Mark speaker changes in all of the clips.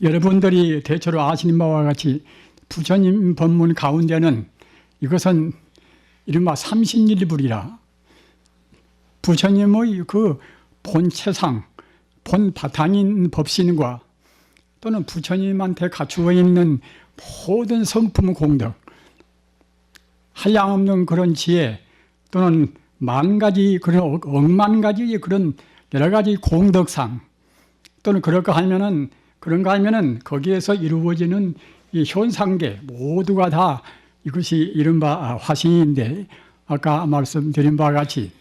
Speaker 1: 여러분들이 대체로 아시는 바와 같이 부처님 법문 가운데는 이것은 이른바 삼신일불이라 부처님의 그 본체상, 본 바탕인 법신과 또는 부처님한테 갖추어 있는 모든 성품 공덕, 한량없는 그런 지혜 또는 만 가지 그런 억만 가지의 그런 여러 가지 공덕상 또는 그런가 하면은 거기에서 이루어지는 이 현상계 모두가 다 이것이 이른바 화신인데 아까 말씀드린 바와 같이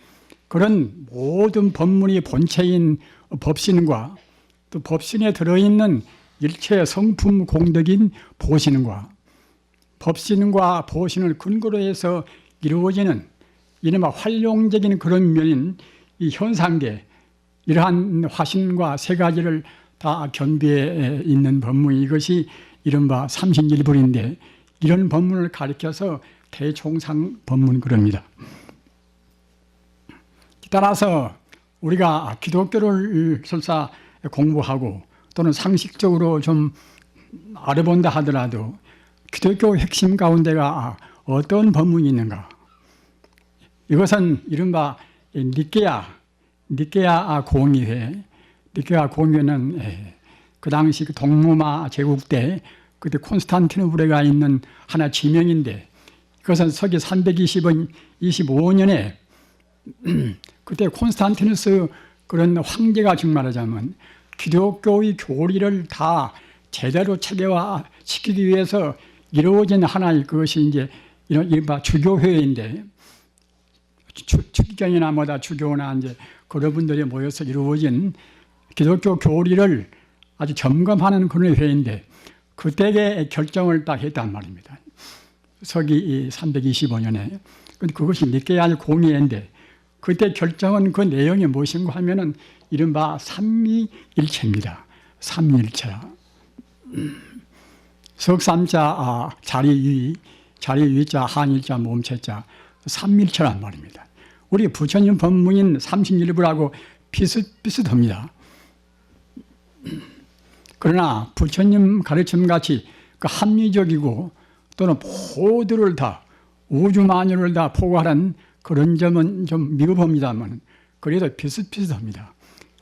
Speaker 1: 그런 모든 법문이 본체인 법신과 또 법신에 들어있는 일체 성품 공덕인 보신과 법신과 보신을 근거로 해서 이루어지는 이른바 활용적인 그런 면인 이 현상계 이러한 화신과 세 가지를 다 겸비해 있는 법문이 이것이 이른바 삼신일불인데 이런 법문을 가리켜서 대총상 법문 그럽니다. 따라서 우리가 기독교를 설사 공부하고 또는 상식적으로 좀 알아본다 하더라도 기독교 핵심 가운데가 어떤 법문이 있는가? 이것은 이른바 니케아 공의회, 니케아 공의회는 그 당시 그 동로마 제국 때 그때 콘스탄티노플에가 있는 하나 지명인데 그것은 서기 325년에 그때 콘스탄티누스 그런 황제가 즉 말하자면 기독교의 교리를 다 제대로 체계화시키기 위해서 이루어진 하나의 그것이 이제 이른바 주교회인데 축경이나 뭐다 주교나 이제 그런 분들이 모여서 이루어진 기독교 교리를 아주 점검하는 그런 회의인데 그때의 결정을 딱 했단 말입니다. 서기 325년에. 그것이 니케아 공의회인데 그때 결정은 그 내용이 무엇인가 하면은 이른바 삼위일체입니다. 삼위일체라. 석삼자 자리위자 한일자 몸체자 삼일체란 말입니다. 우리 부처님 법문인 삼신일불하고 비슷합니다. 그러나 부처님 가르침같이 그 합리적이고 또는 모두를 다 우주만유를 다 포괄한 그런 점은 좀 미흡합니다만 그래도 비슷합니다.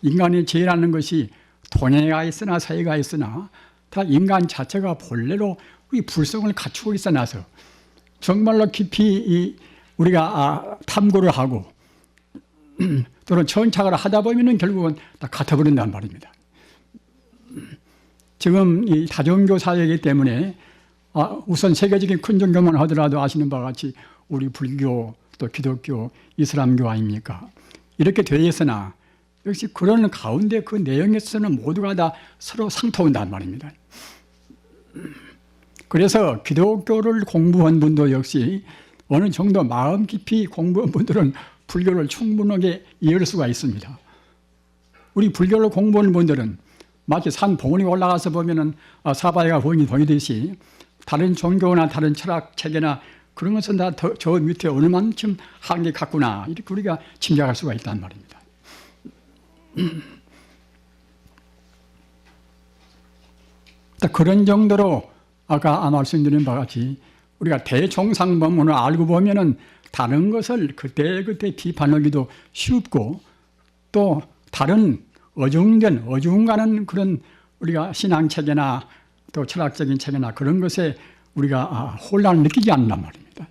Speaker 1: 인간의 죄라는 것이 동해가 있으나 서해가 있으나 다 인간 자체가 본래로 이 불성을 갖추고 있어놔서 정말로 깊이 우리가 탐구를 하고 또는 천착을 하다 보면 결국은 다 같아버린단 말입니다. 지금 이 다종교 사회이기 때문에 우선 세계적인 큰 종교만 하더라도 아시는 바와 같이 우리 불교 또 기독교 이슬람교 아닙니까? 이렇게 되어 있으나 역시 그런 가운데 그 내용에서는 모두가 다 서로 상통한단 말입니다. 그래서 기독교를 공부한 분도 역시 어느 정도 마음 깊이 공부한 분들은 불교를 충분하게 이해할 수가 있습니다. 우리 불교를 공부하는 분들은 마치 산 봉우리 올라가서 보면은 사바이가 보이듯이 다른 종교나 다른 철학 체계나 그런 것은 다 저 밑에 어느 만큼 한계 같구나 이렇게 우리가 짐작할 수가 있단 말입니다. 그런 정도로 아까 말씀드린 바와 같이 우리가 대종상 법문을 알고 보면은 다른 것을 그때그때 비판하기도 쉽고 또 다른 어중간한 그런 우리가 신앙체계나 또 철학적인 체계나 그런 것에 우리가 혼란을 느끼지 않는단 말입니다.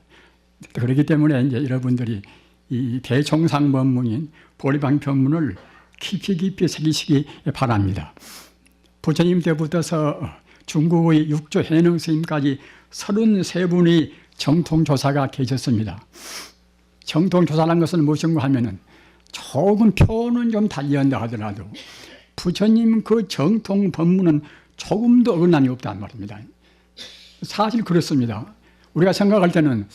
Speaker 1: 그렇기 때문에 이제 여러분들이 이 대종상 법문인 보리방편문을 깊이 새기시기 바랍니다. 부처님 때부터서 중국의 육조 해능 스님까지 33분의 정통조사가 계셨습니다. 정통조사라는 것은 무엇인가 하면은 조금 표는 좀 달리한다 하더라도 부처님 그 정통 법문은 조금도 어긋남이 없단 말입니다. 사실 그렇습니다. 우리가 생각할 때는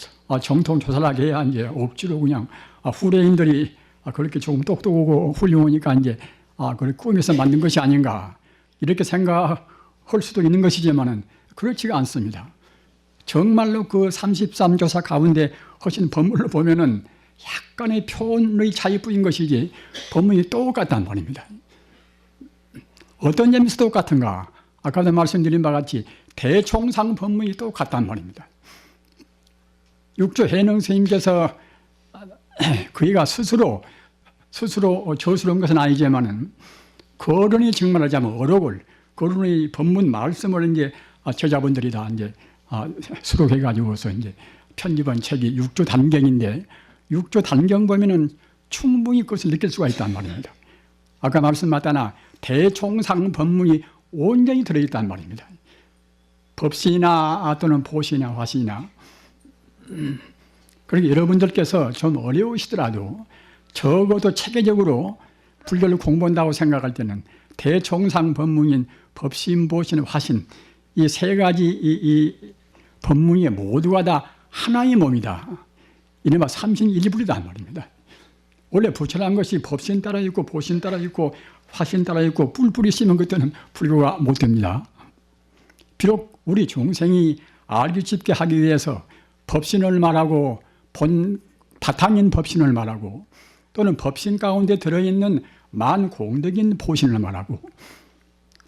Speaker 1: 정통조사라고 해야 이제 억지로 그냥 후대인들이 그렇게 조금 똑똑하고 훌륭하니까 이제 그걸 꾸며서 만든 것이 아닌가 이렇게 생각할 수도 있는 것이지만은 그렇지가 않습니다. 정말로 그 33조사 가운데 하신 법문을 보면은 약간의 표현의 차이뿐인 것이지 법문이 똑같단 말입니다. 어떤 점에서 똑같은가? 아까도 말씀드린 바와 같이 대총상 법문이 또 같단 말입니다. 육조 해능 스님께서 그이가 스스로 저술한 것은 아니지만은 거론이 증말하자면 어록을 거론의 법문 말씀을 이제 제자분들이 다 이제 수록해 가지고서 이제 편집한 책이 육조 단경인데 육조 단경 보면은 충분히 그것을 느낄 수가 있단 말입니다. 아까 말씀하셨다나 대총상 법문이 온전히 들어있단 말입니다. 법시나 또는 보시나 화시나. 그러니까 여러분들께서 좀 어려우시더라도 적어도 체계적으로 불교를 공부한다고 생각할 때는 대총상 법문인 법신, 보신, 화신 이 세 가지 이 법문이 모두가 다 하나의 몸이다. 이른바 삼신일불이다 말입니다. 원래 부처란 것이 법신 따라 있고 보신 따라 있고 화신 따라 있고 뿔뿔이 씌면 그때는 불교가 못 됩니다. 비록 우리 중생이 알기 쉽게 하기 위해서 법신을 말하고 바탕인 법신을 말하고 또는 법신 가운데 들어있는 만공덕인 보신을 말하고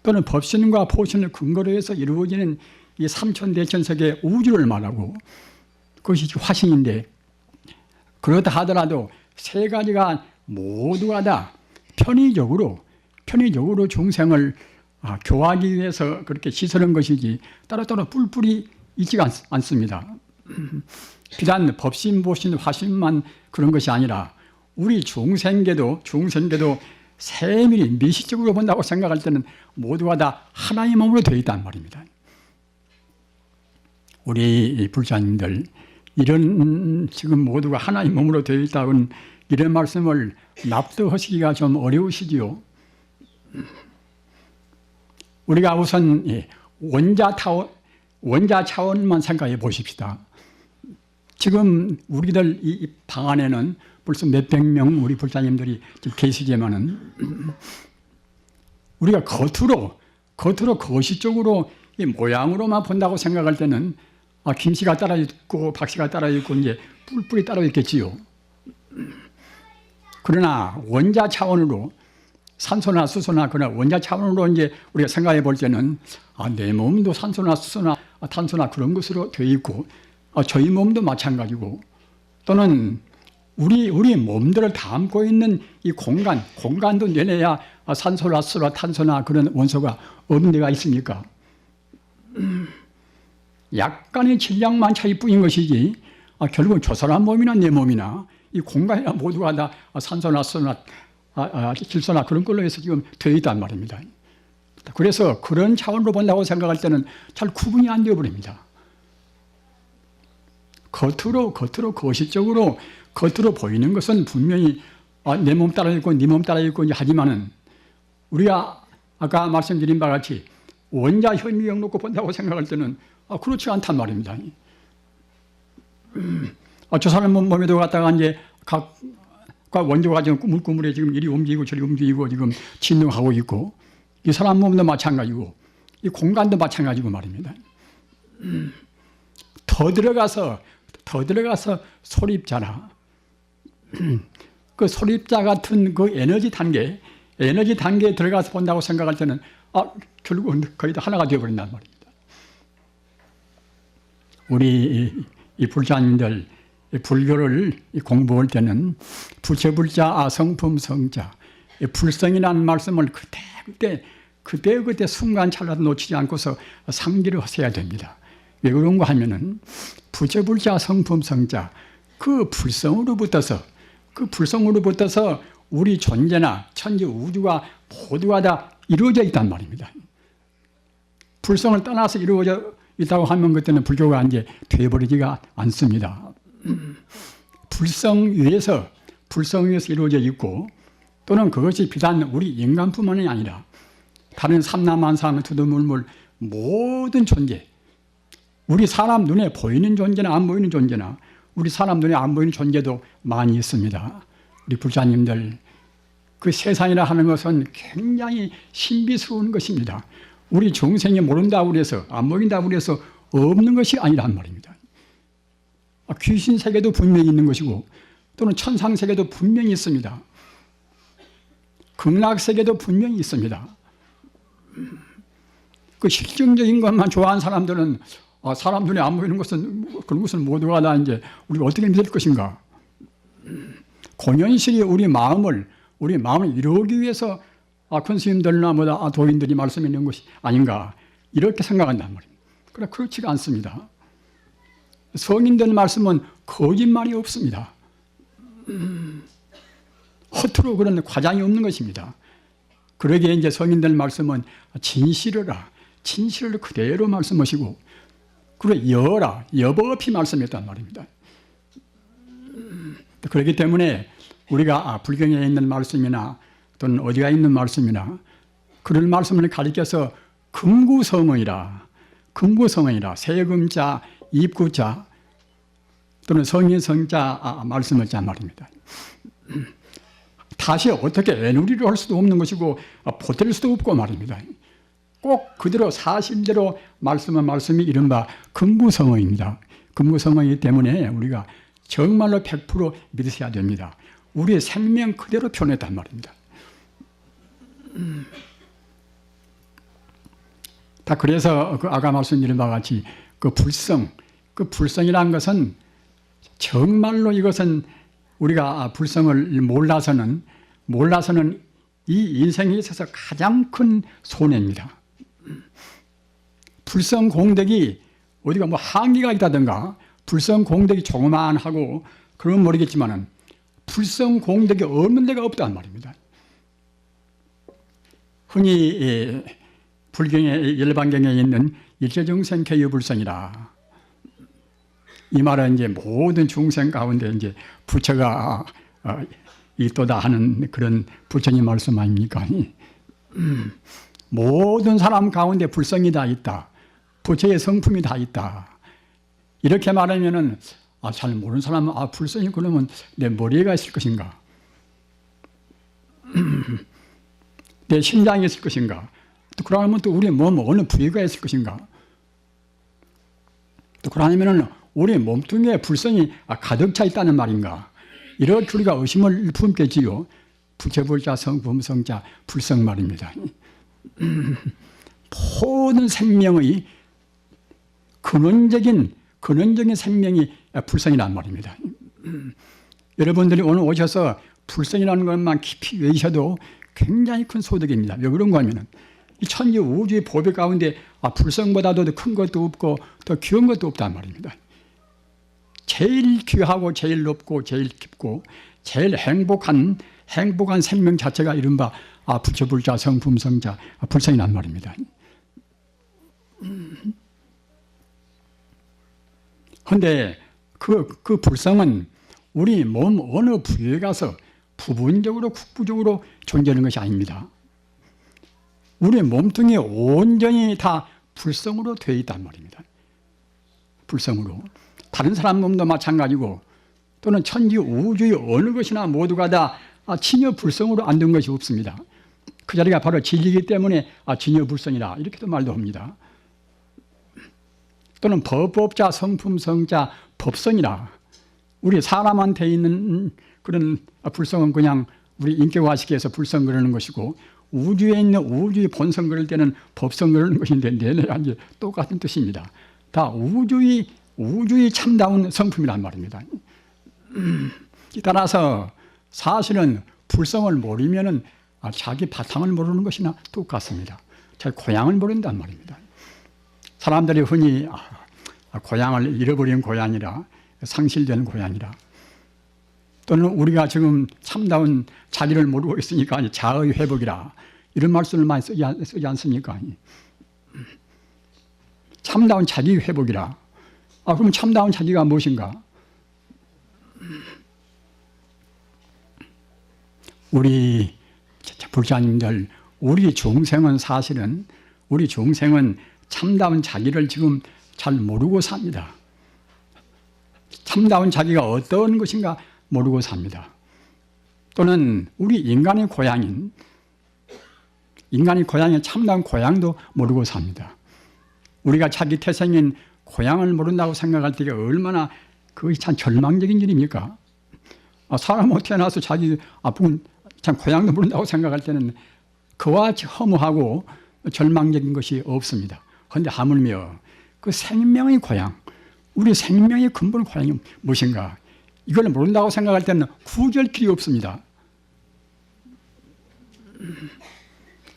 Speaker 1: 또는 법신과 보신을 근거로 해서 이루어지는 이 삼천대천석의 우주를 말하고 그것이 화신인데 그렇다 하더라도 세 가지가 모두가 다 편의적으로 중생을 교화하기 위해서 그렇게 시설한 것이지 따로따로 뿔뿔이 있지가 않습니다. 비단 법신, 보신, 화신만 그런 것이 아니라 우리 중생계도 세밀히 미식적으로 본다고 생각할 때는 모두가 다 하나의 몸으로 되어 있단 말입니다. 우리 불자님들 이런 지금 모두가 하나의 몸으로 되어 있다는 이런 말씀을 납득하시기가 좀 어려우시지요. 우리가 우선 원자 차원만 생각해 보십시다. 지금 우리들 이 방 안에는 벌써 몇백 명 우리 불자님들이 지금 계시지만은 우리가 겉으로 거시적으로 이 모양으로만 본다고 생각할 때는 김씨가 따라 있고 박씨가 따라 있고 이제 뿔뿔이 따라 있겠지요. 그러나 원자 차원으로 산소나 수소나 그러나 원자 차원으로 이제 우리가 생각해 볼 때는 내 몸도 산소나 수소나 탄소나 그런 것으로 되어 있고 저희 몸도 마찬가지고 또는 우리 몸들을 담고 있는 이 공간도 내내야 산소나 수소나 탄소나 그런 원소가 없는 데가 있습니까? 약간의 질량만 차이뿐인 것이지 결국은 저 사람 몸이나 내 몸이나 이 공간이나 모두가 다 산소나 수소나 질소나 그런 걸로 해서 지금 되어 있단 말입니다. 그래서 그런 차원으로 본다고 생각할 때는 잘 구분이 안 되어버립니다. 겉으로 거시적으로 겉으로 보이는 것은 분명히 내 몸 따라 있고 네 몸 따라 있고 하지만은 우리가 아까 말씀드린 바와 같이 원자 현미경 놓고 본다고 생각할 때는 그렇지 않단 말입니다. 저 사람 몸에도 갖다가 이제 각 원조가 지금 꾸물꾸물해 지금 이리 움직이고 저리 움직이고 지금 진동하고 있고 이 사람 몸도 마찬가지고 이 공간도 마찬가지고 말입니다. 더 들어가서 소립자나 그 소립자 같은 그 에너지 단계에 들어가서 본다고 생각할 때는 결국은 거의 다 하나가 되어버린단 말입니다. 우리 이 불자님들 불교를 공부할 때는 부처불자 성품 성자 불성이라는 말씀을 그때 순간찰나도 놓치지 않고서 상기를 하셔야 됩니다. 왜 그런가 하면은 부처불자 성품 성자 그 불성으로부터서 우리 존재나 천지 우주가 모두가 다 이루어져 있단 말입니다. 불성을 떠나서 이루어져 있다고 하면 그때는 불교가 이제 되어버리지가 않습니다. 불성 위에서 이루어져 있고 또는 그것이 비단 우리 인간뿐만이 아니라 다른 삼라만상 두두물물 모든 존재 우리 사람 눈에 보이는 존재나 안 보이는 존재나 우리 사람 눈에 안 보이는 존재도 많이 있습니다. 우리 불자님들 그 세상이라 하는 것은 굉장히 신비스러운 것입니다. 우리 중생이 모른다고 해서 안 보인다고 해서 없는 것이 아니란 말입니다. 귀신 세계도 분명히 있는 것이고 또는 천상 세계도 분명히 있습니다. 극락 세계도 분명히 있습니다. 그 실증적인 것만 좋아하는 사람들은 사람 눈에 안 보이는 그런 것은 모두가 다 이제 우리가 어떻게 믿을 것인가? 본연실이 우리 마음을 이루기 위해서 큰 스님들이나 도인들이 말씀해 놓은 것이 아닌가 이렇게 생각한단 말입니다. 그러나 그렇지가 않습니다. 성인들 말씀은 거짓말이 없습니다. 허투루 그런 과장이 없는 것입니다. 그러기에 이제 성인들 말씀은 진실을 그대로 말씀하시고 그리고 여법이 말씀했단 말입니다. 그렇기 때문에 우리가 불경에 있는 말씀이나 또는 어디가 있는 말씀이나 그런 말씀을 가리켜서 금구성의라 세금자, 입구자 또는 성인성자 말씀을 짠 말입니다. 다시 어떻게 애누리를 할 수도 없는 것이고 보탤 수도 없고 말입니다. 꼭 그대로 사실대로 말씀은 말씀이 이른바 금구성의입니다. 금구성의이기 때문에 우리가 정말로 100% 믿으셔야 됩니다. 우리의 생명 그대로 표현했단 말입니다. 다 그래서 아까 말씀드린 바와 같이 불성이라는 것은 정말로 이것은 우리가 불성을 몰라서는 이 인생에 있어서 가장 큰 손해입니다. 불성 공덕이 어디가 한계가 있다든가 불성 공덕이 조그만하고 그건 모르겠지만은 불성 공덕이 없는 데가 없단 말입니다. 흔히 불경의 일반경에 있는 일체중생 개유불성이라 이 말은 이제 모든 중생 가운데 이제 부처가 있도다 하는 그런 부처님 말씀 아닙니까? 모든 사람 가운데 불성이 다 있다. 부처의 성품이 다 있다. 이렇게 말하면은 잘 모르는 사람은 불성이 그러면 내 머리가 있을 것인가? 내 심장이 있을 것인가? 또 그러면 또 우리 몸 어느 부위가 있을 것인가? 또 그러면은 우리 몸뚱이에 불성이 가득 차 있다는 말인가? 이렇게 우리가 의심을 품겠지요. 부처불자 성품성자 불성 말입니다. 모든 생명의 근원적인 생명이 불성이란 말입니다. 여러분들이 오늘 오셔서 불성이라는 것만 깊이 외우셔도 굉장히 큰 소득입니다. 왜 그런가 하면은 이 천지 우주의 보배 가운데 불성보다도 더 큰 것도 없고 더 귀한 것도 없단 말입니다. 제일 귀하고 제일 높고 제일 깊고 제일 행복한 생명 자체가 이른바 부처불자 성품성자 불성이란 말입니다. 그런데 그 불성은 우리 몸 어느 부위에 가서 부분적으로 국부적으로 존재하는 것이 아닙니다. 우리 몸뚱이 온전히 다 불성으로 되어 있단 말입니다. 불성으로. 다른 사람 몸도 마찬가지고 또는 천지 우주의 어느 것이나 모두가 다 진여 불성으로 안 된 것이 없습니다. 그 자리가 바로 진리이기 때문에 진여 불성이라 이렇게도 말도 합니다. 또는 법법자 성품성자 법성이라 우리 사람한테 있는 그런 불성은 그냥 우리 인격화시켜서 불성 그러는 것이고 우주에 있는 우주의 본성 그럴 때는 법성 그러는 것인데 내내가 이제 똑같은 뜻입니다. 다 우주의 참다운 성품이란 말입니다. 따라서 사실은 불성을 모르면은 자기 바탕을 모르는 것이나 똑같습니다. 자기 고향을 모른단 말입니다. 사람들이 흔히 고향을 잃어버린 고향이라 상실된 고향이라 또는 우리가 지금 참다운 자기를 모르고 있으니까 자의 회복이라 이런 말씀을 많이 쓰지 않습니까? 참다운 자기 회복이라. 그럼 참다운 자기가 무엇인가? 우리 불자님들, 우리 중생은 사실은 참다운 자기를 지금 잘 모르고 삽니다. 참다운 자기가 어떤 것인가 모르고 삽니다. 또는 우리 인간의 고향인 참다운 고향도 모르고 삽니다. 우리가 자기 태생인 고향을 모른다고 생각할 때가 얼마나 그것이 참 절망적인 일입니까? 사람 어떻게 나서 자기 아픈 참 고향도 모른다고 생각할 때는 그와 허무하고 절망적인 것이 없습니다. 그런데 하물며 그 생명의 고향, 우리 생명의 근본 고향이 무엇인가? 이걸 모른다고 생각할 때는 구절 길이 없습니다.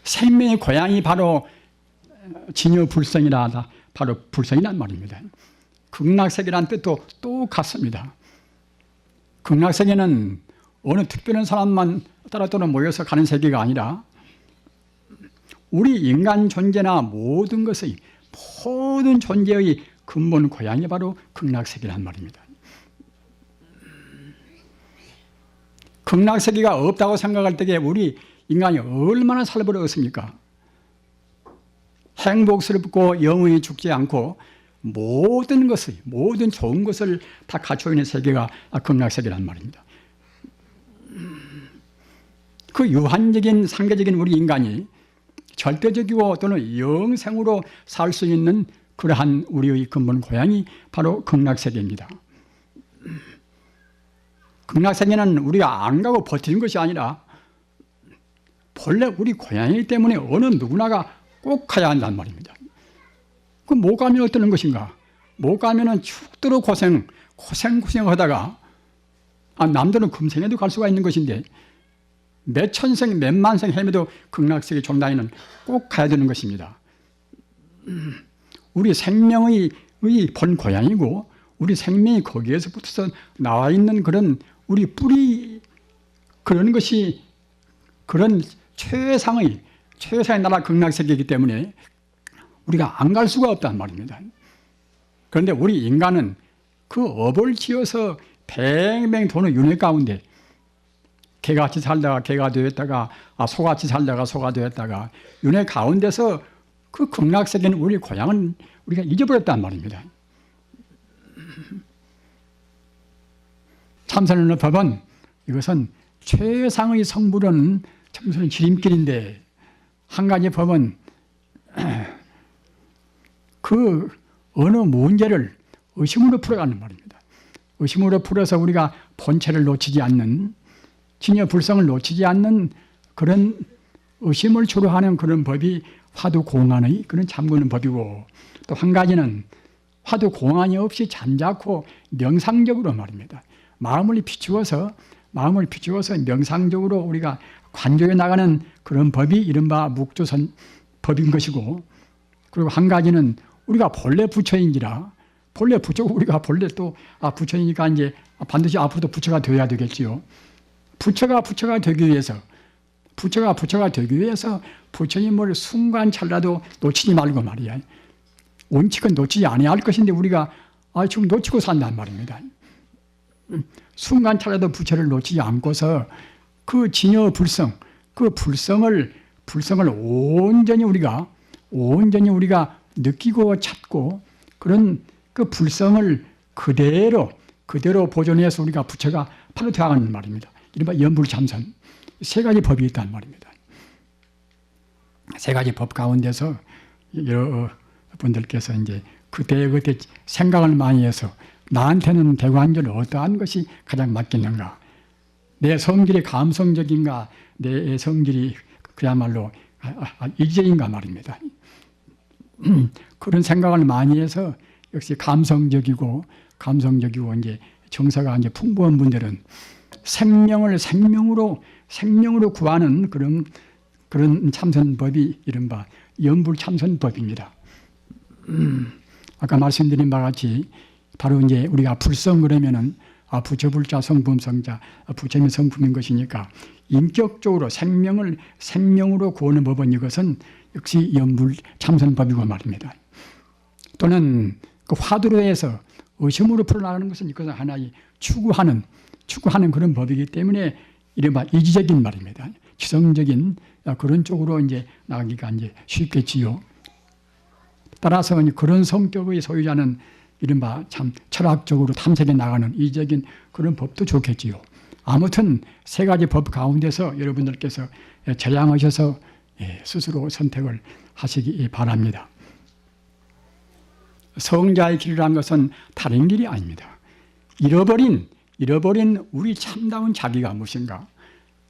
Speaker 1: 생명의 고향이 바로 진여불성이라 바로 불성이란 말입니다. 극락세계라는 뜻도 똑같습니다. 극락세계는 어느 특별한 사람만 따로따로 모여서 가는 세계가 아니라 우리 인간 존재나 모든 것의 모든 존재의 근본 고향이 바로 극락세계란 말입니다. 극락세계가 없다고 생각할 때에 우리 인간이 얼마나 살벌었습니까? 행복스럽고 영원히 죽지 않고 모든 것의 모든 좋은 것을 다 갖춰 있는 세계가 극락세계란 말입니다. 그 유한적인 상대적인 우리 인간이 절대적이고 또는 영생으로 살 수 있는 그러한 우리의 근본 고향이 바로 극락세계입니다. 극락세계는 우리가 안 가고 버티는 것이 아니라 본래 우리 고향이기 때문에 어느 누구나가 꼭 가야 한단 말입니다. 그럼 못 가면 어떠는 것인가? 못 가면은 죽도록 고생 하다가 남들은 금생에도 갈 수가 있는 것인데 몇 천생 몇 만생 헤매도 극락세계 종단에는 꼭 가야 되는 것입니다. 우리 생명의 본 고향이고 우리 생명이 거기에서 붙어서 나와 있는 그런 우리 뿌리 그런 것이 그런 최상의 나라 극락세계이기 때문에 우리가 안 갈 수가 없단 말입니다. 그런데 우리 인간은 그 업을 지어서 뱅뱅 도는 윤회 가운데 개같이 살다가 개가 되었다가 소같이 살다가 소가 되었다가 윤회 가운데서 그 극락세계는 우리 고향은 우리가 잊어버렸단 말입니다. 참선하는 법은 이것은 최상의 성불은 참선은 지름길인데 한 가지 법은 그 어느 문제를 의심으로 풀어가는 말입니다. 의심으로 풀어서 우리가 본체를 놓치지 않는 진여불성을 놓치지 않는 그런 의심을 주로 하는 그런 법이 화두공안의 그런 잠그는 법이고 또 한 가지는 화두공안이 없이 잠자코 명상적으로 말입니다. 마음을 비추어서 명상적으로 우리가 관조해 나가는 그런 법이 이른바 묵조선 법인 것이고 그리고 한 가지는 우리가 본래 부처인지라 본래 부처고 우리가 본래 또 부처이니까 이제 반드시 앞으로도 부처가 되어야 되겠지요. 부처가 되기 위해서 부처님을 순간찰나도 놓치지 말고 말이야. 원칙은 놓치지 않아야 할 것인데 우리가 지금 놓치고 산단 말입니다. 순간찰나도 부처를 놓치지 않고서 그 진여불성, 그 불성을 온전히 우리가 느끼고 찾고 그런 그 불성을 그대로 보존해서 우리가 부처가 바로 되어가는 말입니다. 이른바 연불참선 세 가지 법이 있단 말입니다. 세 가지 법 가운데서 여러분들께서 이제 그때 생각을 많이 해서 나한테는 대관절 어떠한 것이 가장 맞겠는가? 내 성질이 감성적인가? 내 성질이 그야말로 이기적인가 말입니다. 그런 생각을 많이 해서 역시 감성적이고 이제 정서가 이제 풍부한 분들은 생명을 생명으로 구하는 그런 참선법이 이른바 연불참선법입니다. 아까 말씀드린 바와 같이 바로 이제 우리가 불성 그러면은 부처불자 성품성자 부처님의 성품인 것이니까 인격적으로 생명으로 구하는 법은 이것은 역시 연불참선법이고 말입니다. 또는 그 화두로 해서 의심으로 풀어나가는 것은 이것은 하나의 추구하는 그런 법이기 때문에 이른바 이지적인 말입니다. 지성적인 그런 쪽으로 이제 나가기가 이제 쉽겠지요. 따라서 그런 성격의 소유자는 이른바 참 철학적으로 탐색해 나가는 이지적인 그런 법도 좋겠지요. 아무튼 세 가지 법 가운데서 여러분들께서 제량하셔서 스스로 선택을 하시기 바랍니다. 성자의 길이라는 것은 다른 길이 아닙니다. 잃어버린 우리 참다운 자기가 무엇인가?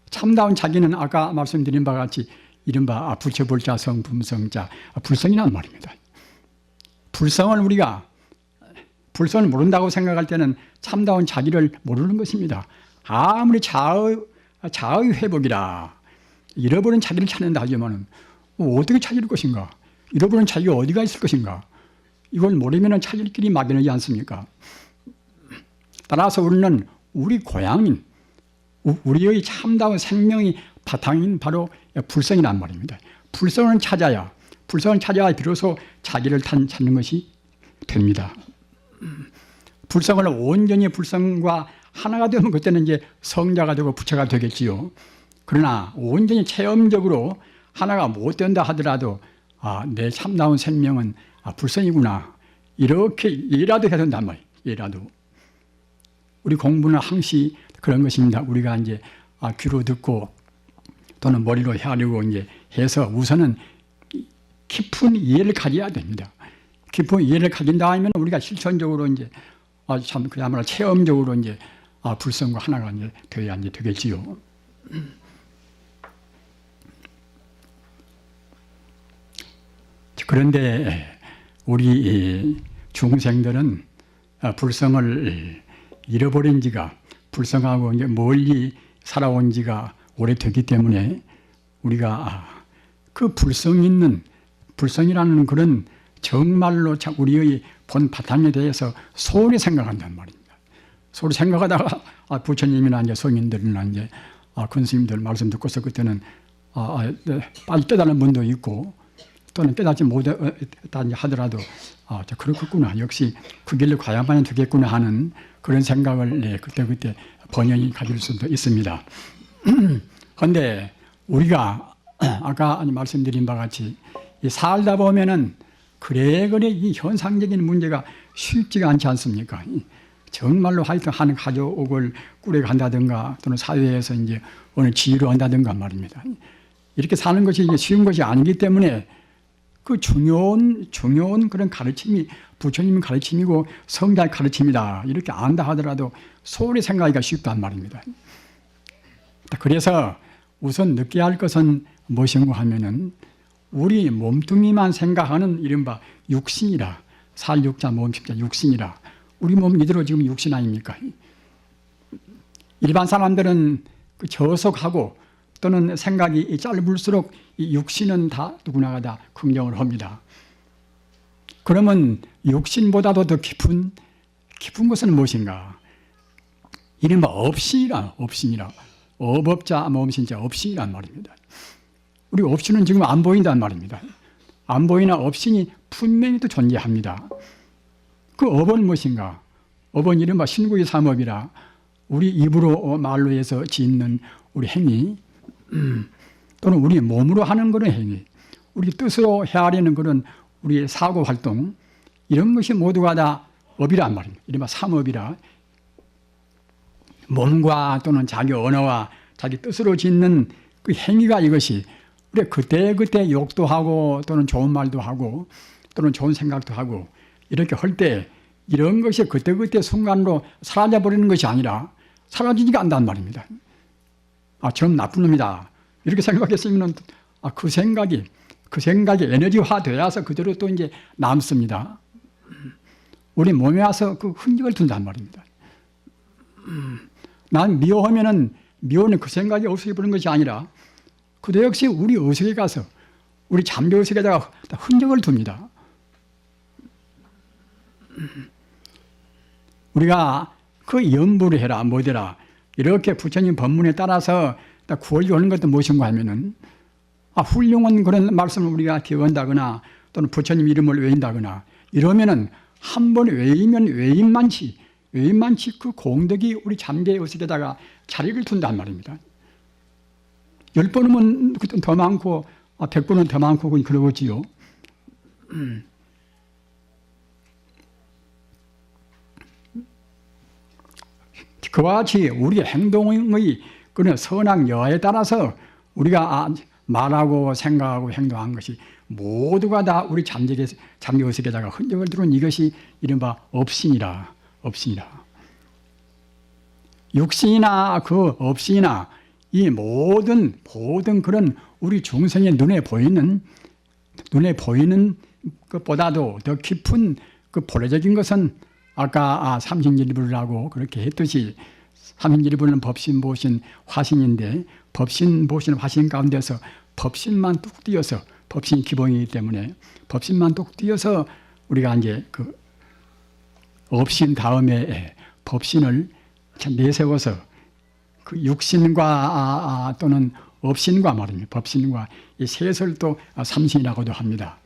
Speaker 1: 참다운 자기는 아까 말씀드린 바와 같이 이른바 부처불자 성품성자 불성이란 말입니다. 불성을 우리가 불성을 모른다고 생각할 때는 참다운 자기를 모르는 것입니다. 아무리 자의 회복이라 잃어버린 자기를 찾는다 하지만 어떻게 찾을 것인가? 잃어버린 자기가 어디가 있을 것인가? 이걸 모르면 찾을 길이 막연하지 않습니까? 따라서 우리는 우리 고향인 우리의 참다운 생명이 바탕인 바로 불성이란 말입니다. 불성을 찾아야 비로소 자기를 찾는 것이 됩니다. 불성을 온전히 불성과 하나가 되면 그때는 이제 성자가 되고 부처가 되겠지요. 그러나 온전히 체험적으로 하나가 못 된다 하더라도 내 참다운 생명은 불성이구나. 이렇게 이해라도 해야 된단 말이에요. 이해라도. 우리 공부는 항시 그런 것입니다. 우리가 이제 귀로 듣고 또는 머리로 헤아리고 이제 해서 우선은 깊은 이해를 가져야 됩니다. 깊은 이해를 가진 다음에 우리가 실천적으로 이제 참 그야말로 체험적으로 이제 불성과 하나가 이제 되어야 이제 되겠지요. 그런데 우리 중생들은 불성을 잃어버린 지가 불성하고 이제 멀리 살아온 지가 오래되기 때문에 우리가 그 불성이라는 그런 정말로 우리의 본 바탕에 대해서 소홀히 생각한단 말입니다. 소홀히 생각하다가 부처님이나 이제 성인들이나 이제 큰 스님들 말씀 듣고서 그때는 빨리 깨달은 분도 있고 또는 깨닫지 못했다 하더라도 그렇겠구나. 역시 그 길로 가야만 되겠구나 하는 그런 생각을 그때 번연히 가질 수도 있습니다. 그런데 우리가 아까 말씀드린 바와 같이 살다 보면은 그래 이 현상적인 문제가 쉽지가 않지 않습니까? 정말로 하여튼 한 가족을 꾸려간다든가 또는 사회에서 이제 어느 지위로 한다든가 말입니다. 이렇게 사는 것이 쉬운 것이 아니기 때문에 그 중요한 그런 가르침이 부처님 가르침이고 성자의 가르침이다. 이렇게 안다 하더라도 소홀히 생각하기가 쉽단 말입니다. 그래서 우선 느껴야 할 것은 무엇인가 하면은 우리 몸뚱이만 생각하는 이른바 육신이라 살육자 몸십자 육신이라 우리 몸 이대로 지금 육신 아닙니까? 일반 사람들은 저속하고 또는 생각이 짧을수록 이 육신은 다 누구나가 다 긍정을 합니다. 그러면 육신보다도 더 깊은 것은 무엇인가? 이른바 업신이라 업업자 몸신자 업신이란 말입니다. 우리 업신은 지금 안 보인단 말입니다. 안 보이나 업신이 분명히 또 존재합니다. 그 업은 무엇인가? 업은 이른바 신구의 삼업이라 우리 입으로 말로 해서 짓는 우리 행위 또는 우리 몸으로 하는 그런 행위 우리 뜻으로 헤아리는 그런 우리의 사고활동 이런 것이 모두가 다 업이란 말입니다. 이른바 삼업이라 몸과 또는 자기 언어와 자기 뜻으로 짓는 그 행위가 이것이 우리가 그때 욕도 하고 또는 좋은 말도 하고 또는 좋은 생각도 하고 이렇게 할 때 이런 것이 그때 순간으로 사라져버리는 것이 아니라 사라지지가 않단 말입니다. 전 나쁜 놈이다 이렇게 생각했으면 그 생각이 에너지화 되어서 그대로 또 이제 남습니다. 우리 몸에 와서 그 흔적을 둔단 말입니다. 난 미워하면은 미워는 그 생각이 없어져버리는 것이 아니라 그도 역시 우리 의식에 가서 우리 잠재 의식에다가 흔적을 둡니다. 우리가 그 염불을 해라 뭐되라 이렇게 부처님 법문에 따라서 구워주는 것도 무엇인가 하면은 훌륭한 그런 말씀을 우리가 기억한다거나 또는 부처님 이름을 외운다거나 이러면은 한 번 외이면 외인만치 그 공덕이 우리 잠재 의식에다가 자리를 둔단 말입니다. 10번이면 더 많고 100번은 더 많고 그러겠지요. 그와 같이 우리의 행동의 그런 선악 여하에 따라서 우리가 말하고 생각하고 행동한 것이 모두가 다 우리 잠재의식에다가 흔적을 두는 이것이 이른바 업신이라. 육신이나 그 업신이나 이 모든 그런 우리 중생의 눈에 보이는 것보다도 더 깊은 그 본래적인 것은 아까 삼신일불이라고 그렇게 했듯이 삼신일불은 법신, 보신, 화신인데 법신, 보신, 화신 가운데서 법신만 뚝 띄어서 법신이 기본이기 때문에 법신만 뚝 띄어서 우리가 이제 그 업신 다음에 법신을 내세워서 그 육신과 또는 업신과 말입니다. 법신과 이 셋을 또 삼신이라고도 합니다.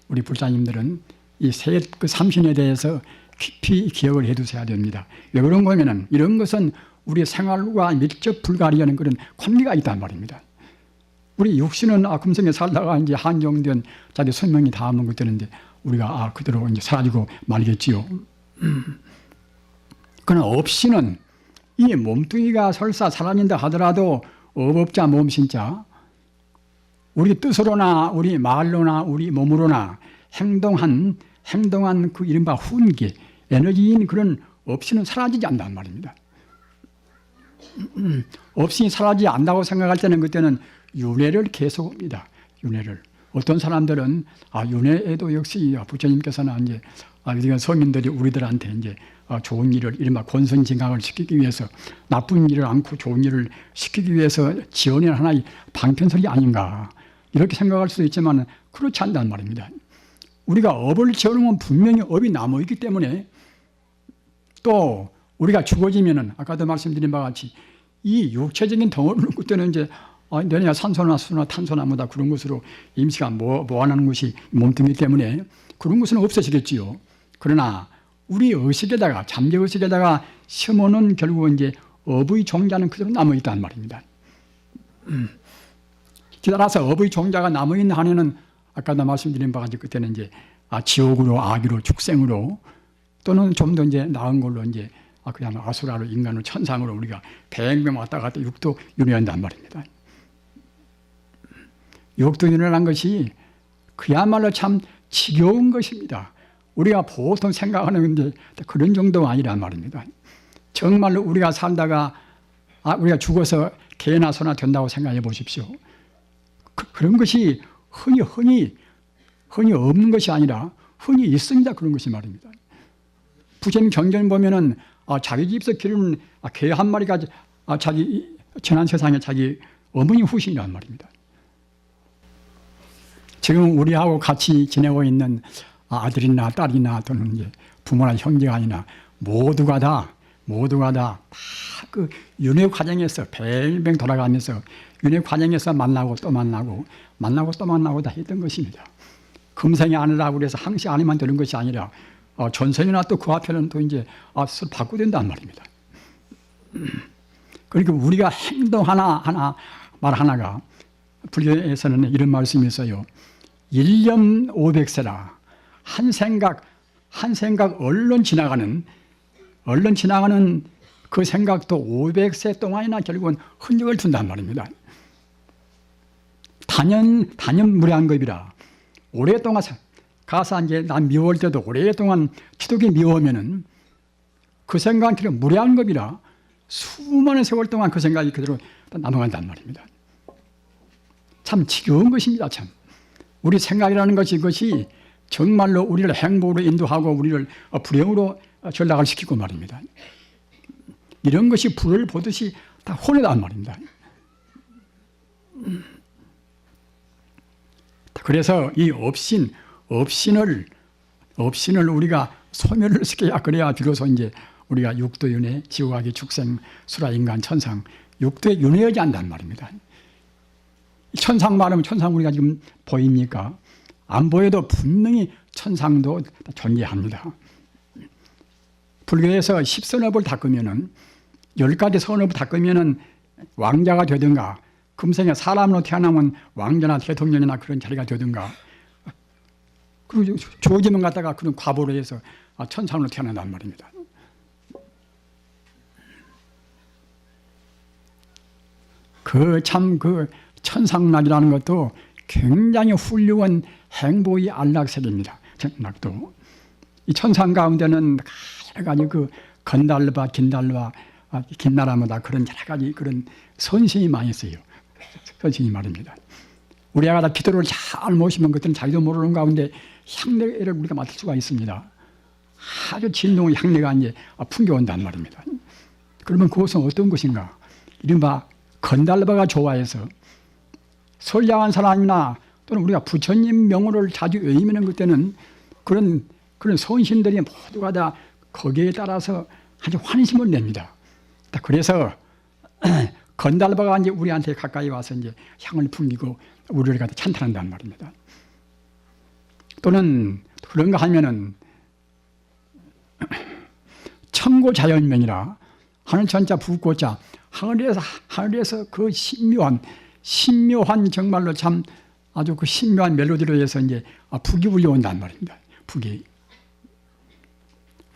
Speaker 1: 우리 불자님들은 이 셋, 그 삼신에 대해서 깊이 기억을 해두셔야 됩니다. 왜 그런 거면은 이런 것은 우리 생활과 밀접 불가리하는 그런 관계가 있단 말입니다. 우리 육신은 금생에 살다가 이제 한정된 자기寿命이 닿으면 그때는데 우리가 그대로 이제 사라지고 말겠지요. 그러나 업신은 이 몸뚱이가 설사 사라진다 하더라도 업업자 몸신자 우리 뜻으로나 우리 말로나 우리 몸으로나 행동한 그 이른바 훈기 에너지인 그런 업신은 사라지지 않는단 말입니다. 업신이 사라지지 않는다고 생각할 때는 그때는 윤회를 계속합니다. 윤회를. 어떤 사람들은 윤회에도 역시 부처님께서는 이제 성인들이 우리들한테 이제 좋은 일을 이른바 권선징악을 시키기 위해서 나쁜 일을 않고 좋은 일을 시키기 위해서 지어낸 하나의 방편설이 아닌가 이렇게 생각할 수도 있지만 그렇지 않단 말입니다. 우리가 업을 지어놓으면 분명히 업이 남아있기 때문에 또 우리가 죽어지면은 아까도 말씀드린 바와 같이 이 육체적인 덩어리는 그때는 이제 내냐 산소나 수나 탄소나 뭐다 그런 것으로 임시가 모아나는 것이 몸뚱이 때문에 그런 것은 없어지겠지요. 그러나 우리 의식에다가 잠재 의식에다가 심어놓은 결국 이제 업의 종자는 그대로 남아있단 말입니다. 따라서 업의 종자가 남아있는 한에는 아까도 말씀드린 바와 같이 그때는 이제 지옥으로 악으로 축생으로 또는 좀 더 이제 나은 걸로 이제 그냥 아수라로 인간으로 천상으로 우리가 백명 왔다 갔다 육도 윤회한단 말입니다. 육도 윤회란 것이 그야말로 참 지겨운 것입니다. 우리가 보통 생각하는 게 그런 정도가 아니란 말입니다. 정말로 우리가 살다가 우리가 죽어서 개나 소나 된다고 생각해 보십시오. 그런 것이 흔히 없는 것이 아니라 흔히 있습니다. 그런 것이 말입니다. 부처님 경전 보면은 자기 집에서 기르는 개 한 마리가 자기 지난 세상에 자기 어머니 후신이란 말입니다. 지금 우리하고 같이 지내고 있는 아들이나 딸이나 또는 이제 부모나 형제가 아니나 모두가 다 그 윤회 과정에서 뱅뱅 돌아가면서 윤회 과정에서 만나고 또 만나고 다 했던 것입니다. 금생이 아니라고 그래서 항시 아니만 되는 것이 아니라 전생이나 또 그 앞에는 또 이제 바꾸야 된단 말입니다. 그러니까 우리가 행동 하나 말 하나가 불교에서는 이런 말씀이 있어요. 1년 500세라 한 생각 얼른 지나가는 그 생각도 500세 동안이나 결국은 흔적을 둔단 말입니다. 단연 무량겁이라 오랫동안 가서 이제 난 미워할 때도 오랫동안 치독이 미워하면은 그 생각이 무량겁이라 수많은 세월 동안 그 생각이 그대로 남아간단 말입니다. 참 지겨운 것입니다. 참 우리 생각이라는 것이 정말로 우리를 행복으로 인도하고 우리를 불행으로 전락을 시키고 말입니다. 이런 것이 불을 보듯이 다 혼내단 말입니다. 그래서 이 업신을 우리가 소멸을 시켜야 그래야 비로소 이제 우리가 육도윤회, 지옥악의 축생, 수라, 인간, 천상, 육도에 윤회하지 않단 말입니다. 천상 말하면 천상 우리가 지금 보입니까? 안 보여도 분명히 천상도 존재합니다. 불교에서 10선업을 닦으면은 10가지 선업을 닦으면은 왕자가 되든가 금생에 사람으로 태어나면 왕자나 대통령이나 그런 자리가 되든가 그리고 좋아지면 갖다가 그런 과보로 해서 천상으로 태어난단 말입니다. 그 천상락이라는 것도 굉장히 훌륭한 행복의 안락세계입니다. 천락도. 이 천상 가운데는 여러 가지 그 건달바, 긴달바, 김나라마다 그런 여러 가지 그런 선신이 많이 있어요. 선신이 말입니다. 우리 아가 다 기도를 잘 모시면 그때는 자기도 모르는 가운데 향내를 우리가 맡을 수가 있습니다. 아주 진동의 향내가 이제 풍겨온단 말입니다. 그러면 그것은 어떤 것인가? 이른바 건달바가 좋아해서 선량한 사람이나 또는 우리가 부처님 명호를 자주 외우면 그때는 그런 선신들이 모두가 다 거기에 따라서 아주 환심을 냅니다. 그래서 건달바가 이제 우리한테 가까이 와서 이제 향을 풍기고 우리를 갖다 찬탄한단 말입니다. 또는 그런가 하면은 청고자연명이라 하늘 천자 붓고자 하늘에서 그 신묘한 정말로 참 아주 그 신묘한 멜로디로 해서 이제 북이 울려온단 말입니다. 북이.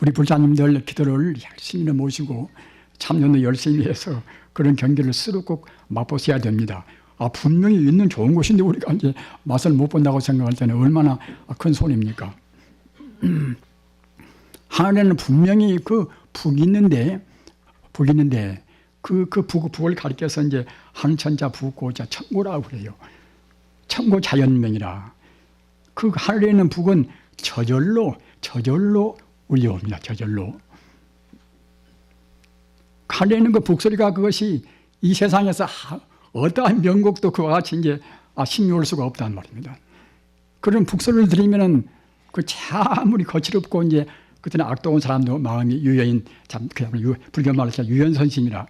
Speaker 1: 우리 불자님들 기도를 열심히 모시고 참여도 열심히 해서 그런 경기를 스스로 꼭 맛보셔야 됩니다. 분명히 있는 좋은 곳인데 우리가 이제 맛을 못 본다고 생각할 때는 얼마나 큰 손입니까? 하늘에는 분명히 그 북이 있는데 그 북을 가리켜서 이제 한천자 북고자 청고라고 그래요. 청고 자연명이라. 그 하늘에 있는 북은 저절로 울려옵니다. 저절로. 하늘에 있는 그 북소리가 그것이 이 세상에서 어떠한 명곡도 그와 같이 이제 신묘할 수가 없다는 말입니다. 그런 북소리를 들으면은 그 아무리 거칠없고 이제 그때는 악도온 사람도 마음이 유여인 참 그냥 불교 말로 유연선심이라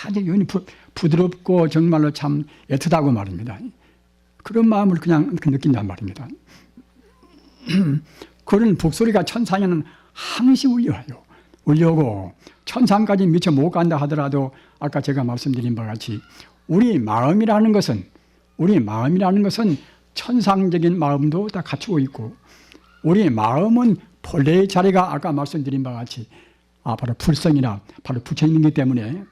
Speaker 1: 아주 부드럽고 정말로 참 애틋하고 말입니다. 그런 마음을 그냥 느낀단 말입니다. 그런 북소리가 천상에는 항시 울려오고 천상까지 미처 못 간다 하더라도 아까 제가 말씀드린 바와 같이 우리 마음이라는 것은 천상적인 마음도 다 갖추고 있고 우리 마음은 본래의 자리가 아까 말씀드린 바와 같이 바로 불성이나 바로 부처님이기 때문에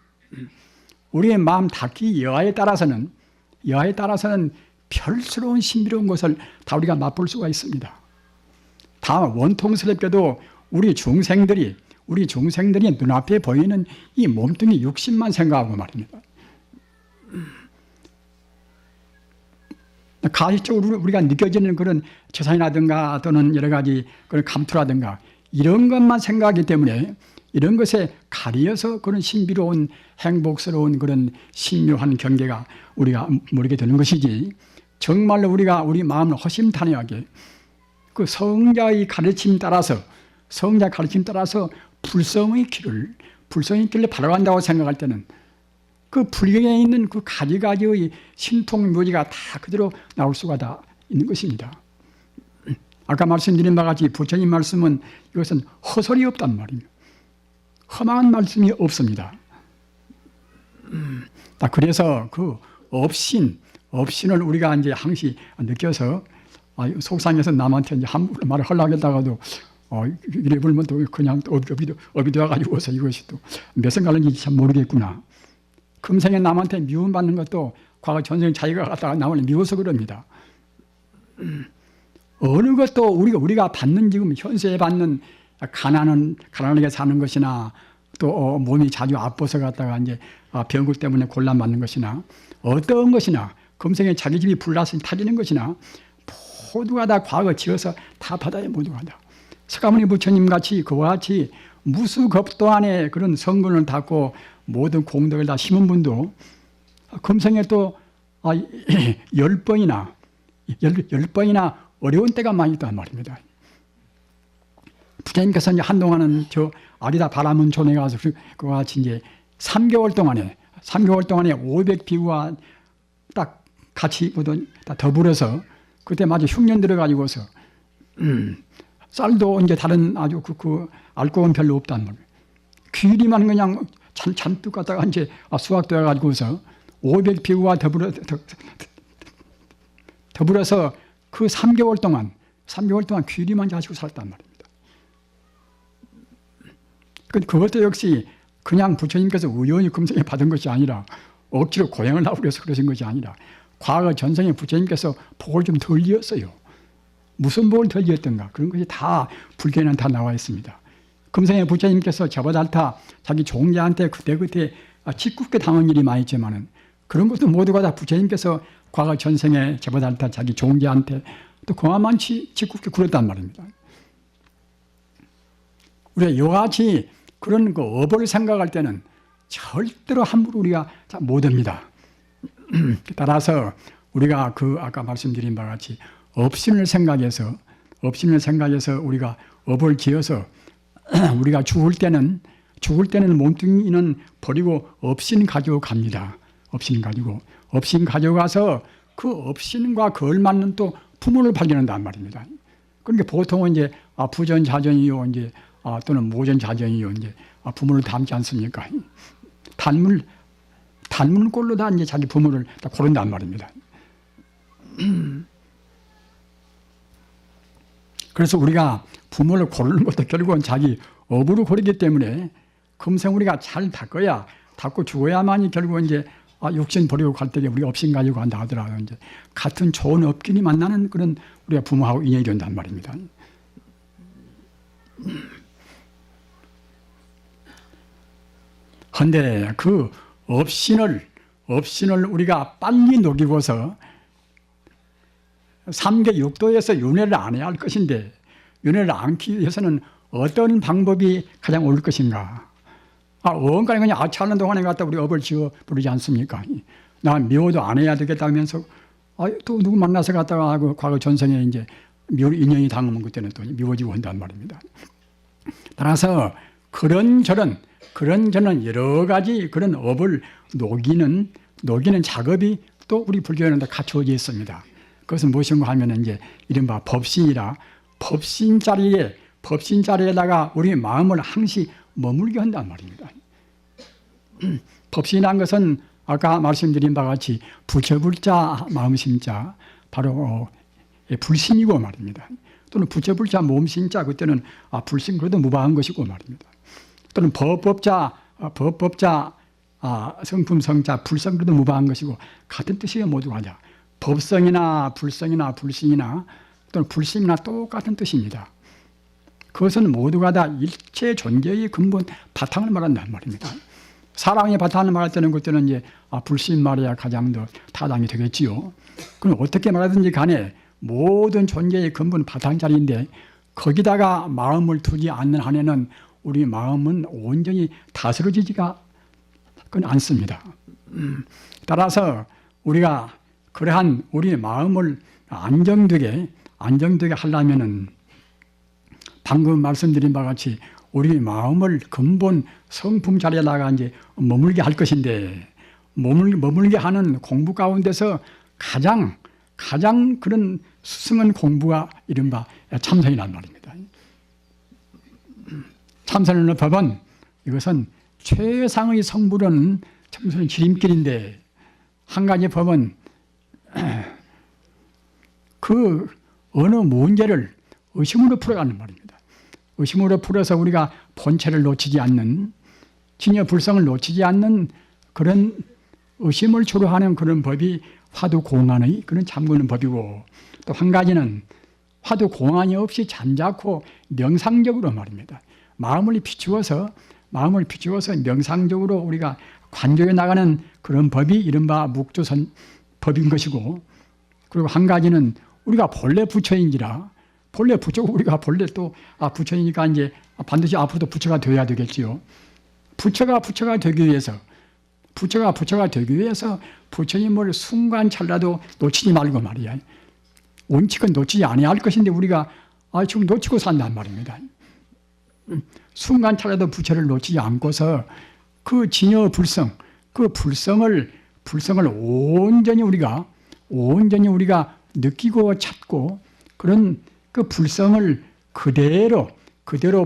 Speaker 1: 우리의 마음 닫기 여하에 따라서는 별스러운 신비로운 것을 다 우리가 맛볼 수가 있습니다. 다만 원통스럽게도 우리 중생들이 눈앞에 보이는 이 몸뚱이 육신만 생각하고 말입니다. 가시적으로 우리가 느껴지는 그런 재산이라든가 또는 여러 가지 그런 감투라든가 이런 것만 생각하기 때문에 이런 것에 가리어서 그런 신비로운 행복스러운 그런 신묘한 경계가 우리가 모르게 되는 것이지 정말로 우리가 우리 마음을 허심탄회하게 그 성자의 가르침 따라서 불성의 길을 바라간다고 생각할 때는 그 불경에 있는 그 가지가지의 신통묘지가 다 그대로 나올 수가 다 있는 것입니다. 아까 말씀드린 바와 같이 부처님 말씀은 이것은 허설이 없단 말입니다. 험한 말씀이 없습니다. 그래서 그 업신을 우리가 이제 항시 느껴서 속상해서 남한테 이제 함부로 말을 하려고 했다가도 이래 보면 또 그냥 업이 되어가지고서 이것이 또 몇 생 갈는지 참 모르겠구나. 금생에 남한테 미움받는 것도 과거 전생 자기가 갖다가 남을 미워서 그럽니다. 어느 것도 우리가 받는 지금 현세에 받는 가난하게 사는 것이나 또 몸이 자주 아파서 갖다가 이제 병국 때문에 곤란받는 것이나 어떤 것이나 금생에 자기 집이 불나서 타지는 것이나 모두가 다 과거 지어서 다 받아야 모두가 다. 석가모니 부처님 같이 그와 같이 무수겁도 안에 그런 성근을 닦고 모든 공덕을 다 심은 분도 금생에 또 10번이나 어려운 때가 많이 있단 말입니다. 부처님께서 이제 한동안은 저 아리다 바라문촌에 가서 그와 같이 이제 3개월 동안에 500비구와 딱 같이 다 더불어서 그때 마치 흉년 들어가지고서 쌀도 이제 다른 아주 알코올은 별로 없단 말이에요. 귀리만 그냥 잔뜩 갖다가 이제 수확되어 가지고서 500비구와 더불어서 그 3개월 동안 귀리만 가지고 살았단 말입니다. 그것도 역시 그냥 부처님께서 우연히 금생에 받은 것이 아니라 억지로 고행을 하고 그래서 그러신 것이 아니라 과거 전생에 부처님께서 복을 좀 덜 이었어요. 무슨 복을 덜 이었던가 그런 것이 다 불교에는 다 나와 있습니다. 금생의 부처님께서 저보다 앓다 자기 종자한테 그때그때 짓궂게 당한 일이 많이 있지만은 그런 것도 모두가 다 부처님께서 과거 전생에 저보다 앓다 자기 종자한테 또 그만치 짓궂게 굴었단 말입니다. 우리가 이와 같이 그런 그 업을 생각할 때는 절대로 함부로 우리가 못 합니다. 따라서 우리가 아까 말씀드린 바와 같이 업신을 생각해서 우리가 업을 지어서 우리가 죽을 때는 몸뚱이는 버리고 업신 가지고 갑니다. 업신 가지고 가서 그 업신과 걸맞는 또 부모를 발견한단 말입니다. 그러니까 보통은 이제 부전자전이요, 이제 또는 모전자전이요, 이제 부모를 닮지 않습니까? 닮은 꼴로 다 이제 자기 부모를 다 고른단 말입니다. 그래서 우리가 부모를 고르는 것도 결국은 자기 업으로 고르기 때문에 금생 우리가 잘 닦고 죽어야만이 결국은 이제 육신 버리고 갈 때 우리가 업신 가지고 간다 하더라도 이제 같은 좋은 업균이 만나는 그런 우리가 부모하고 인연이 된단 말입니다. 그런데 그 업신을 우리가 빨리 녹이고서 3계 6도에서 윤회를 안 해야 할 것인데 윤회를 안기 위해서는 어떤 방법이 가장 옳을 것인가? 언가에 그냥 아차하는 동안에 갖다 우리 업을 지어 부르지 않습니까? 나 미워도 안 해야 되겠다면서 또 누구 만나서 갔다가 하고 과거 전생에 이제 미워 인연이 당하면 그때는 또 미워지고 한단 말입니다. 따라서 그런저런 여러 가지 그런 업을 녹이는 작업이 또 우리 불교에는 다 갖추어져 있습니다. 그것은 무엇인가 하면 이제 이른바 법신이라 법신 자리에다가 우리 마음을 항시 머물게 한단 말입니다. 법신이란 것은 아까 말씀드린 바와 같이 부처불자 마음심자 바로 불신이고 말입니다. 또는 부처불자 몸신자 그때는 불신 그래도 무방한 것이고 말입니다. 또는 법법자 성품성자 불성 그래도 무방한 것이고 같은 뜻이에요. 모두 하자. 법성이나 불성이나 불신이나 또는 불신이나 똑같은 뜻입니다. 그것은 모두가 다 일체 존재의 근본 바탕을 말한단 말입니다. 사랑의 바탕을 말할 때는 그때는 이제 불신 말이야 가장 더 타당이 되겠지요. 그럼 어떻게 말하든지 간에 모든 존재의 근본 바탕자리인데 거기다가 마음을 두지 않는 한에는 우리 마음은 온전히 다스려지지가 않습니다. 따라서 우리가 그러한 우리 마음을 안정되게 하려면은 방금 말씀드린 바와 같이 우리 마음을 근본 성품 자리에다가 이제 머물게 할 것인데 머물게 하는 공부 가운데서 가장 그런 스승은 공부가 이른바 참선이란 말입니다. 참선의 법은 이것은 최상의 성불은 참선의 지름길인데 한 가지 법은 그 어느 문제를 의심으로 풀어가는 말입니다. 의심으로 풀어서 우리가 본체를 놓치지 않는 진여 불성을 놓치지 않는 그런 의심을 주로 하는 그런 법이 화두공안의 그런 잠그는 법이고 또 한 가지는 화두공안이 없이 잠자코 명상적으로 말입니다. 마음을 비추어서 명상적으로 우리가 관조해 나가는 그런 법이 이른바 묵조선 법인 것이고 그리고 한 가지는 우리가 본래 부처인지라 본래 부처고 우리가 본래 또 부처이니까 이제 반드시 앞으로도 부처가 되어야 되겠지요. 부처가 되기 위해서 부처님을 순간 찰나도 놓치지 말고 말이야. 원칙은 놓치지 않아야 할 것인데 우리가 지금 놓치고 산단 말입니다. 순간 찰나도 부처를 놓치지 않고서 그 진여 불성, 그 불성을 온전히 우리가 느끼고 찾고 그런 그 불성을 그대로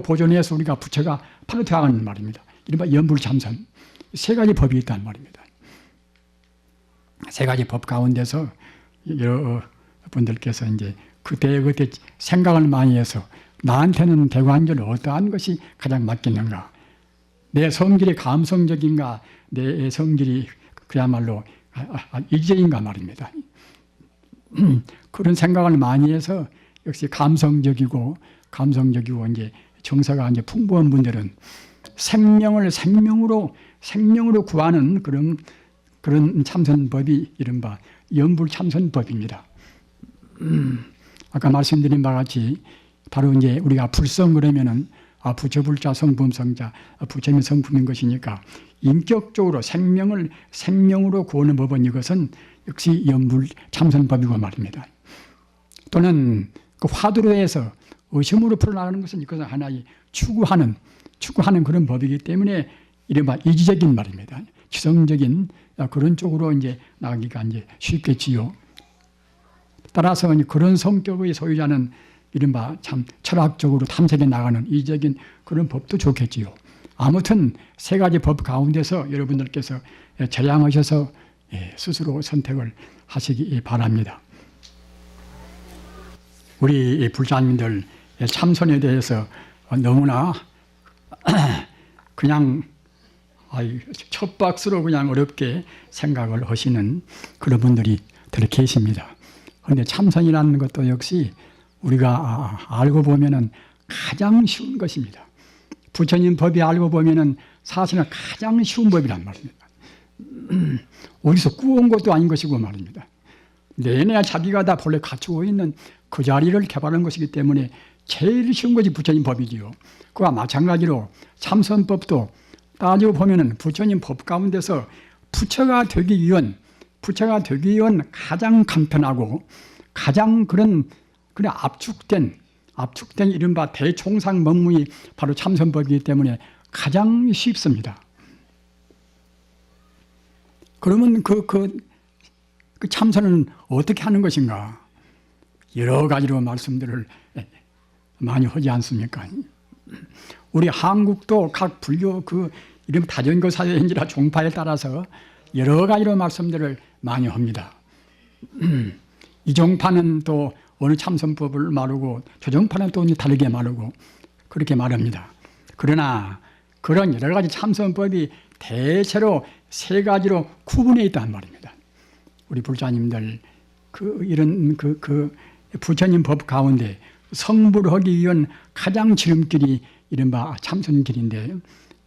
Speaker 1: 보존해서 우리가 부처가 바로 되어가는 말입니다. 이른바 연불참선. 세 가지 법이 있단 말입니다. 세 가지 법 가운데서 여러분들께서 이제 그때 생각을 많이 해서 나한테는 대관절 어떠한 것이 가장 맞겠는가? 내 성질이 감성적인가? 내 성질이 그야말로 이기적인가 말입니다. 그런 생각을 많이 해서 역시 감성적이고 이제 정서가 이제 풍부한 분들은 생명을 생명으로 구하는 그런 참선법이 이른바 염불참선법입니다. 아까 말씀드린 바와 같이 바로 이제 우리가 불성 그러면은 부처불자 성품성자 부처님의 성품인 것이니까 인격적으로 생명을 생명으로 구하는 법은 이것은 역시 염불참선법이고 말입니다. 또는 그 화두로 해서 의심으로 풀어나가는 것은 이것은 하나의 추구하는 그런 법이기 때문에 이른바 이지적인 말입니다. 지성적인 그런 쪽으로 이제 나가기가 이제 쉽겠지요. 따라서 그런 성격의 소유자는 이른바 참 철학적으로 탐색해 나가는 이적인 그런 법도 좋겠지요. 아무튼 세 가지 법 가운데서 여러분들께서 저양하셔서 스스로 선택을 하시기 바랍니다. 우리 불자님들 참선에 대해서 너무나 그냥 첫 박스로 그냥 어렵게 생각을 하시는 그런 분들이 들 계십니다. 그런데 참선이라는 것도 역시 우리가 알고 보면은 가장 쉬운 것입니다. 부처님 법이 알고 보면은 사실은 가장 쉬운 법이란 말입니다. 어디서 구운 것도 아닌 것이고 말입니다. 내내 자기가 다 본래 갖추고 있는 그 자리를 개발한 것이기 때문에 제일 쉬운 것이 부처님 법이지요. 그와 마찬가지로 참선법도 따지고 보면은 부처님 법 가운데서 부처가 되기 위한 가장 간편하고 가장 그런 압축된 이른바 대총상법문이 바로 참선법이기 때문에 가장 쉽습니다. 그러면 그 참선은 어떻게 하는 것인가? 여러 가지로 말씀들을 많이 하지 않습니까? 우리 한국도 각 불교 이런 다전교 사회인지라 종파에 따라서 여러 가지로 말씀들을 많이 합니다. 이 종파는 또 어느 참선법을 말하고 저 종파는 또 다르게 말하고 그렇게 말합니다. 그러나 그런 여러 가지 참선법이 대체로 세 가지로 구분해 있단 말입니다. 우리 불자님들 이런 부처님 법 가운데 성불하기 위한 가장 지름길이 이른바 참선길인데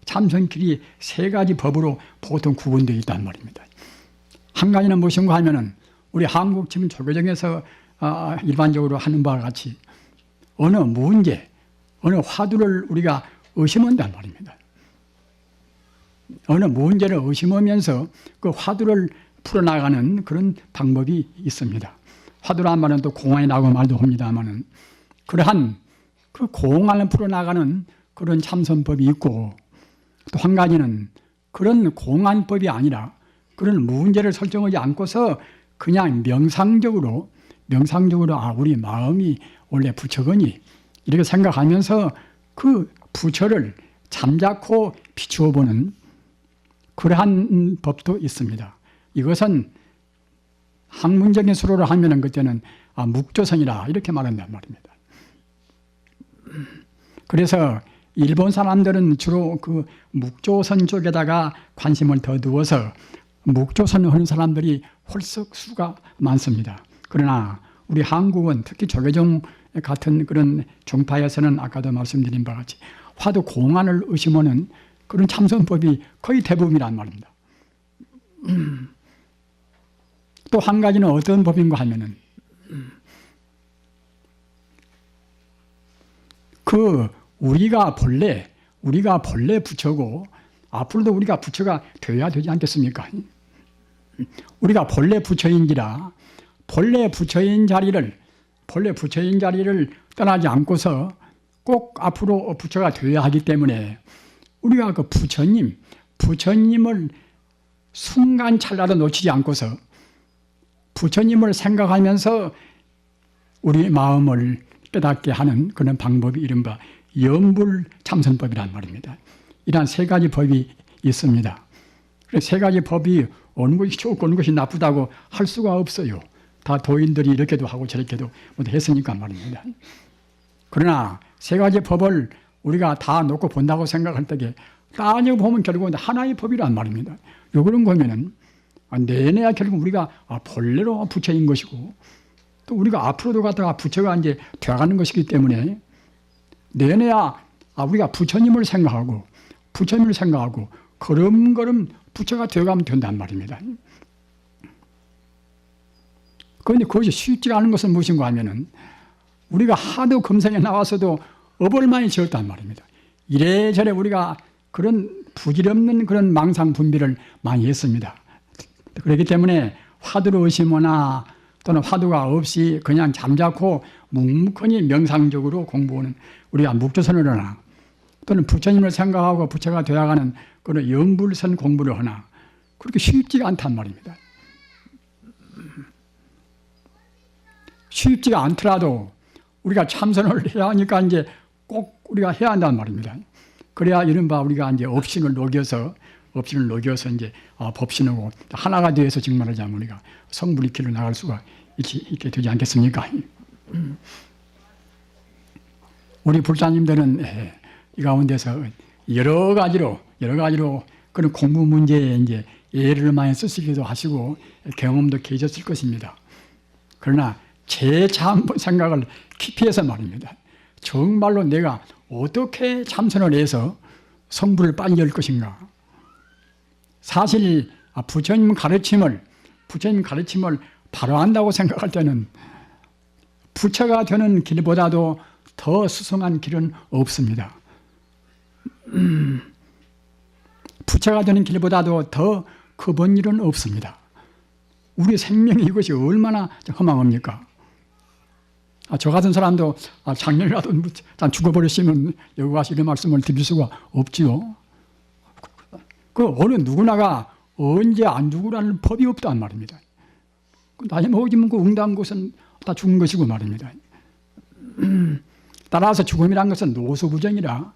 Speaker 1: 참선길이 세 가지 법으로 보통 구분되어 있단 말입니다. 한 가지는 무엇인가 하면은 우리 한국 지금 조계정에서 일반적으로 하는 바와 같이 어느 문제, 어느 화두를 우리가 의심한단 말입니다. 어느 문제를 의심하면서 그 화두를 풀어나가는 그런 방법이 있습니다. 화두란 말은 또 공안이라고 말도 합니다만은 그러한 그 공안을 풀어나가는 그런 참선법이 있고 또 한 가지는 그런 공안법이 아니라 그런 문제를 설정하지 않고서 그냥 명상적으로 우리 마음이 원래 부처거니 이렇게 생각하면서 그 부처를 잠자코 비추어 보는 그러한 법도 있습니다. 이것은 학문적인 수로를 하면은 그때는 묵조선이라 이렇게 말한단 말입니다. 그래서 일본 사람들은 주로 그 묵조선 쪽에다가 관심을 더 두어서 묵조선을 하는 사람들이 홀썩 수가 많습니다. 그러나 우리 한국은 특히 조계종 같은 그런 종파에서는 아까도 말씀드린 바와 같이 화두 공안을 의심하는 그런 참선법이 거의 대부분이란 말입니다. 또 한 가지는 어떤 법인가 하면은 우리가 본래 부처고 앞으로도 우리가 부처가 되어야 되지 않겠습니까? 우리가 본래 부처인지라 본래 부처인 자리를 떠나지 않고서 꼭 앞으로 부처가 되어야 하기 때문에 우리가 그 부처님을 순간 찰나도 놓치지 않고서 부처님을 생각하면서 우리 마음을 깨닫게 하는 그런 방법이 이른바 염불참선법이란 말입니다. 이러한 세 가지 법이 있습니다. 세 가지 법이 어느 것이 좋고 어느 것이 나쁘다고 할 수가 없어요. 다 도인들이 이렇게도 하고 저렇게도 했으니까 말입니다. 그러나 세 가지 법을 우리가 다 놓고 본다고 생각할 때에 따지고 보면 결국은 하나의 법이란 말입니다. 요 그런 거면은 내내야 결국 우리가 본래로 부처인 것이고 또 우리가 앞으로도 갔다가 부처가 이제 되어가는 것이기 때문에 내내야 우리가 부처님을 생각하고 걸음걸음 부처가 되어가면 된단 말입니다. 그런데 그것이 쉽지가 않은 것은 무엇인가 하면은 우리가 하도 금생에 나와서도 업을 많이 지었단 말입니다. 이래저래 우리가 그런 부질없는 그런 망상 분별을 많이 했습니다. 그렇기 때문에 화두를 의심하나 또는 화두가 없이 그냥 잠자코 묵묵히 명상적으로 공부하는 우리가 묵조선을 하나 또는 부처님을 생각하고 부처가 되어가는 그런 영불선 공부를 하나 그렇게 쉽지가 않단 말입니다. 쉽지가 않더라도 우리가 참선을 해야 하니까 이제 꼭 우리가 해야 한단 말입니다. 그래야 이른바 우리가 이제 업신을 녹여서 이제 법신하고 하나가 되어서 정말 하자면 우리가 성불의 길로 나갈 수가 있게 되지 않겠습니까? 우리 불자님들은 이 가운데서 여러 가지로 그런 공부 문제에 이제 예를 많이 쓰시기도 하시고 경험도 계셨을 것입니다. 그러나 재차 한번 생각을 깊이 해서 말입니다. 정말로 내가 어떻게 참선을 해서 성불을 빨리 열 것인가? 사실 부처님 가르침을 바로 한다고 생각할 때는 부처가 되는 길보다도 더 수성한 길은 없습니다. 부처가 되는 길보다도 더 급한 일은 없습니다. 우리 생명이 이것이 얼마나 허망합니까? 저 같은 사람도 작년이라도 죽어버렸으면 여기 와서 이런 말씀을 드릴 수가 없지요. 그 어느 누구나가 언제 안 죽으라는 법이 없단 말입니다. 나이 먹으면 그 응답한 것은 다 죽은 것이고 말입니다. 따라서 죽음이란 것은 노소부정이라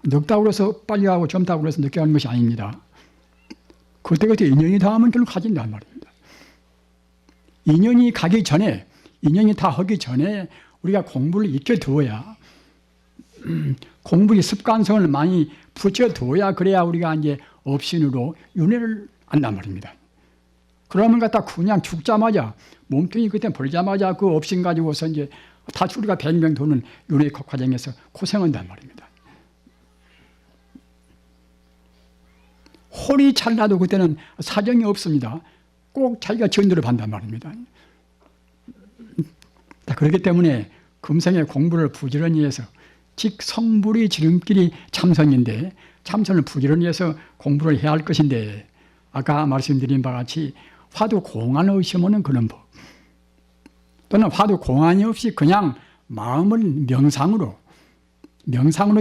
Speaker 1: 늙다고 해서 빨리 하고 젊다고 해서 늦게 하는 것이 아닙니다. 그때그때 인연이 닿으면 결국 가진단 말입니다. 인연이 다 하기 전에 우리가 공부를 익혀두어야 공부의 습관성을 많이 붙여두어야 그래야 우리가 이제 업신으로 윤회를 한단 말입니다. 그러면 갖다 그냥 죽자마자 몸뚱이 그때 벌자마자 그 업신 가지고서 이제 다시 우리가 100명 도는 윤회 과정에서 고생한단 말입니다. 홀이 찰나도 그때는 사정이 없습니다. 꼭 자기가 지은 대로 반단 말입니다. 그렇기 때문에 금생의 공부를 부지런히 해서 즉 성불의 지름길이 참선인데 참선을 부지런히 해서 공부를 해야 할 것인데 아까 말씀드린 바와 같이 화두 공안 의심하는 그런 법 또는 화두 공안이 없이 그냥 마음을 명상으로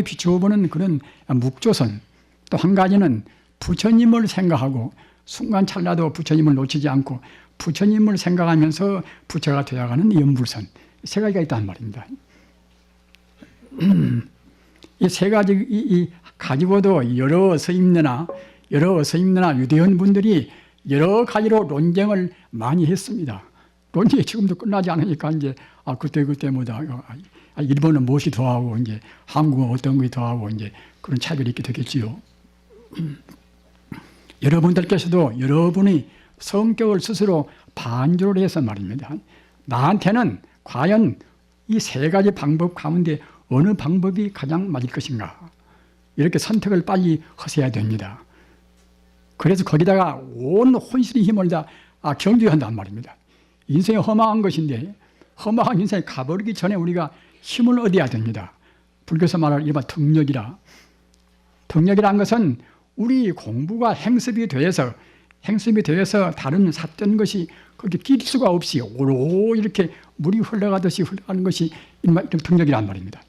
Speaker 1: 비추어보는 그런 묵조선 또 한 가지는 부처님을 생각하고 순간찰나도 부처님을 놓치지 않고 부처님을 생각하면서 부처가 되어가는 연불선 세 가지가 있단 말입니다. 이 세 가지 가지고도 여러 스님네나 유대원 분들이 여러 가지로 논쟁을 많이 했습니다. 논쟁이 지금도 끝나지 않으니까 이제 그때마다 일본은 무엇이 더하고 이제 한국은 어떤 것이 더하고 이제 그런 차별이 있게 되겠지요. 여러분들께서도 여러분의 성격을 스스로 반조를 해서 말입니다. 나한테는 과연 이 세 가지 방법 가운데 어느 방법이 가장 맞을 것인가? 이렇게 선택을 빨리 하셔야 됩니다. 그래서 거기다가 온 혼신의 힘을 다 경주해야 한단 말입니다. 인생이 허망한 것인데 허망한 인생이 가버리기 전에 우리가 힘을 얻어야 됩니다. 불교에서 말할 일반 덕력이라는 것은 우리 공부가 행습이 되어서 다른 삿된 것이 거기 끼릴 수가 없이 오로 이렇게 물이 흘러가듯이 흘러가는 것이 이런 덕력이란 말입니다.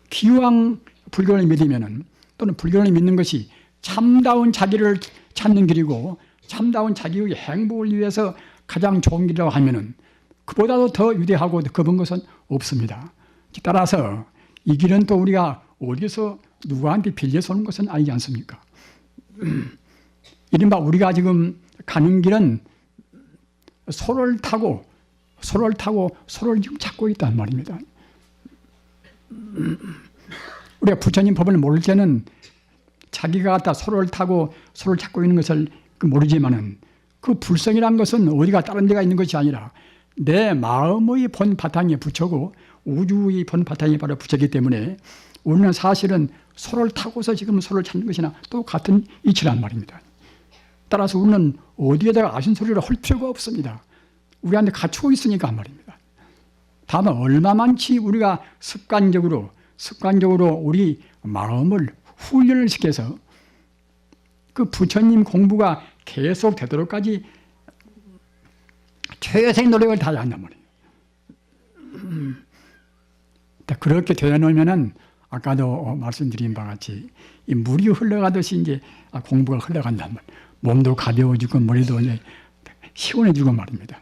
Speaker 1: 기왕 불교를 믿으면은 또는 불교를 믿는 것이 참다운 자기를 찾는 길이고 참다운 자기의 행복을 위해서 가장 좋은 길이라고 하면은 그보다도 더 위대하고 급한 것은 없습니다. 따라서 이 길은 또 우리가 어디서 누구한테 빌려서 오는 것은 아니지 않습니까? 이른바 우리가 지금 가는 길은 소를 타고 소를 지금 찾고 있단 말입니다. 우리가 부처님 법을 모를 때는 자기가 갖다 소를 타고 소를 찾고 있는 것을 모르지만은 그 불성이란 것은 어디가 다른 데가 있는 것이 아니라 내 마음의 본 바탕에 붙여고 우주의 번바탕이 바로 부처이기 때문에 우리는 사실은 소를 타고서 지금 소를 찾는 것이나 똑같은 이치란 말입니다. 따라서 우리는 어디에다가 아신소리를 할 필요가 없습니다. 우리한테 갖추고 있으니까 말입니다. 다만 얼마만치 우리가 습관적으로 우리 마음을 훈련을 시켜서 그 부처님 공부가 계속 되도록까지 최선의 노력을 다해야 한단 말이에요. 그렇게 되어놓으면은 아까도 말씀드린 바와 같이 이 물이 흘러가듯이 이제 공부가 흘러간단 말이에요. 몸도 가벼워지고 머리도 이제 시원해지고 말입니다.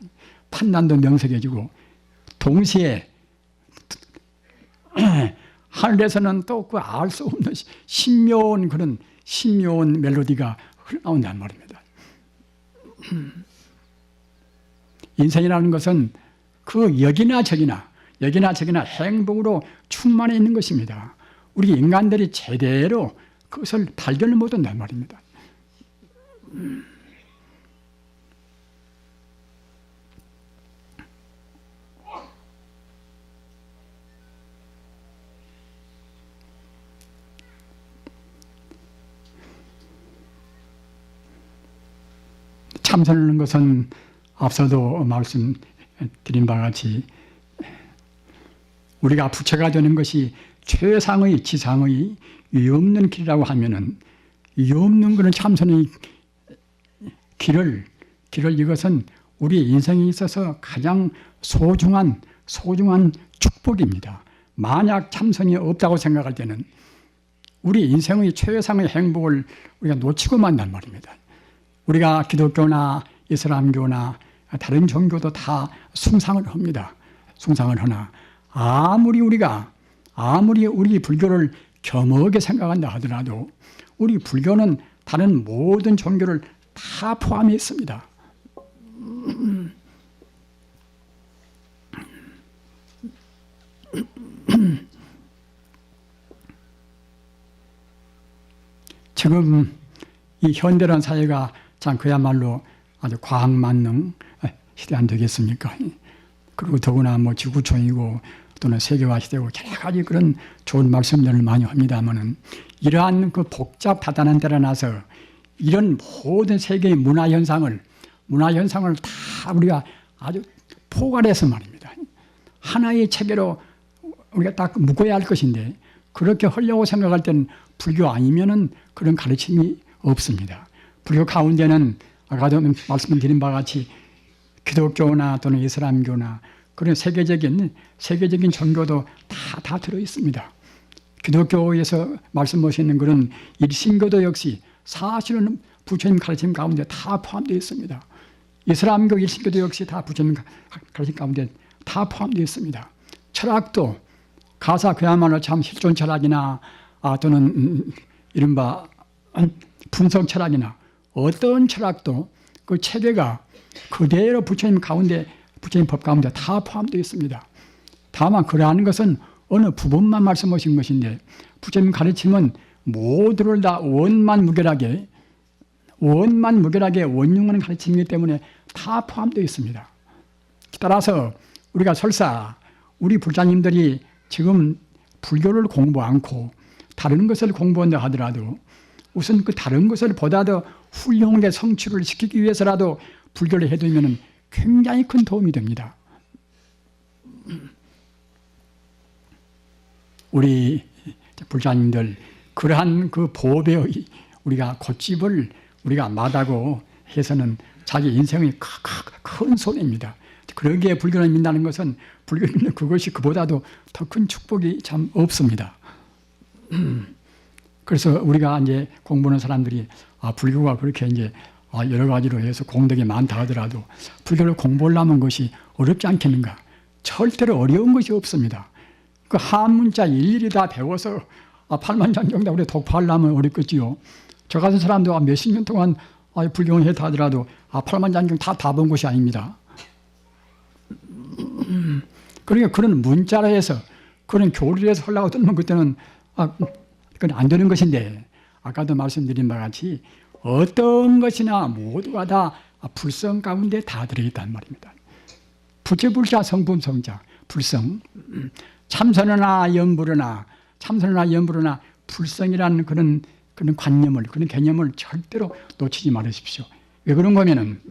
Speaker 1: 판단도 명석해지고 동시에 하늘에서는 또 그 알 수 없는 신묘한 그런 신묘한 멜로디가 흘러나온단 말입니다. 인생이라는 것은 그 여기나 저기나 행복으로 충만해 있는 것입니다. 우리 인간들이 제대로 그것을 발견을 못한단 말입니다. 참선하는 것은 앞서도 말씀드린 바와 같이 우리가 부처가 되는 것이 최상의 지상의 위없는 길이라고 하면은 위없는 그런 참선의 길을 이것은 우리 인생에 있어서 가장 소중한 축복입니다. 만약 참선이 없다고 생각할 때는 우리 인생의 최상의 행복을 우리가 놓치고 만난 말입니다. 우리가 기독교나 이슬람교나 다른 종교도 다 숭상을 합니다. 숭상을 하나 아무리 우리 불교를 겸허하게 생각한다 하더라도 우리 불교는 다른 모든 종교를 다 포함해 있습니다. 지금 이 현대란 사회가 참 그야말로 아주 과학만능 시대 안 되겠습니까? 그리고 더구나 뭐 지구촌이고 또는 세계화 시대고 여러 가지 그런 좋은 말씀들을 많이 합니다만은 이러한 그 복잡하다는 데를 나서 이런 모든 세계의 문화 현상을 다 우리가 아주 포괄해서 말입니다. 하나의 체계로 우리가 딱 묶어야 할 것인데 그렇게 하려고 생각할 때는 불교 아니면은 그런 가르침이 없습니다. 불교 가운데는 아까도 말씀드린 바와 같이 기독교나 또는 이슬람교나 그런 세계적인 종교도 다 들어 있습니다. 기독교에서 말씀하시는 그런 일신교도 역시 사실은 부처님 가르침 가운데 다 포함되어 있습니다. 이슬람교 일신교도 역시 다 부처님 가르침 가운데 다 포함되어 있습니다. 철학도 가사 그야말로 참 실존 철학이나 또는 이른바 분석 철학이나 어떤 철학도 그 체계가 그대로 부처님 법 가운데 다 포함되어 있습니다. 다만 그러한 것은 어느 부분만 말씀하신 것인데 부처님 가르침은 모두를 다 원만무결하게 원융하는 가르침이기 때문에 다 포함되어 있습니다. 따라서 우리가 설사 우리 불자님들이 지금 불교를 공부 않고 다른 것을 공부한다 하더라도 우선 그 다른 것을 보다 더 훌륭하게 성취를 시키기 위해서라도 불교를 해두면 굉장히 큰 도움이 됩니다. 우리 불자님들 그러한 그 보배의 우리가 곶집을 우리가 마다고 해서는 자기 인생의 큰 손해입니다. 그러기에 불교를 믿는다는 것은 불교를 믿는 그것이 그보다도 더 큰 축복이 참 없습니다. 그래서 우리가 이제 공부하는 사람들이 불교가 그렇게 이제 여러 가지로 해서 공덕이 많다 하더라도 불교를 공부하려면 것이 어렵지 않겠는가? 절대로 어려운 것이 없습니다. 그 한문자 일일이 다 배워서 팔만장경다 우리 독파하려면 어렵겠지요. 저 같은 사람도 몇십 년 동안 불경을 했다 하더라도 팔만장경 다 본 것이 아닙니다. 그러니까 그런 문자로 해서 그런 교리를 해서 하려고 들면 그때는 그건 안 되는 것인데 아까도 말씀드린 바와 같이 어떤 것이나 모두가 다 불성 가운데 다 들어있단 말입니다. 부처불자 성품성자 불성. 참선하나 염불하나 불성이라는 그런 관념을, 그런 개념을 절대로 놓치지 말으십시오. 왜 그런 거면은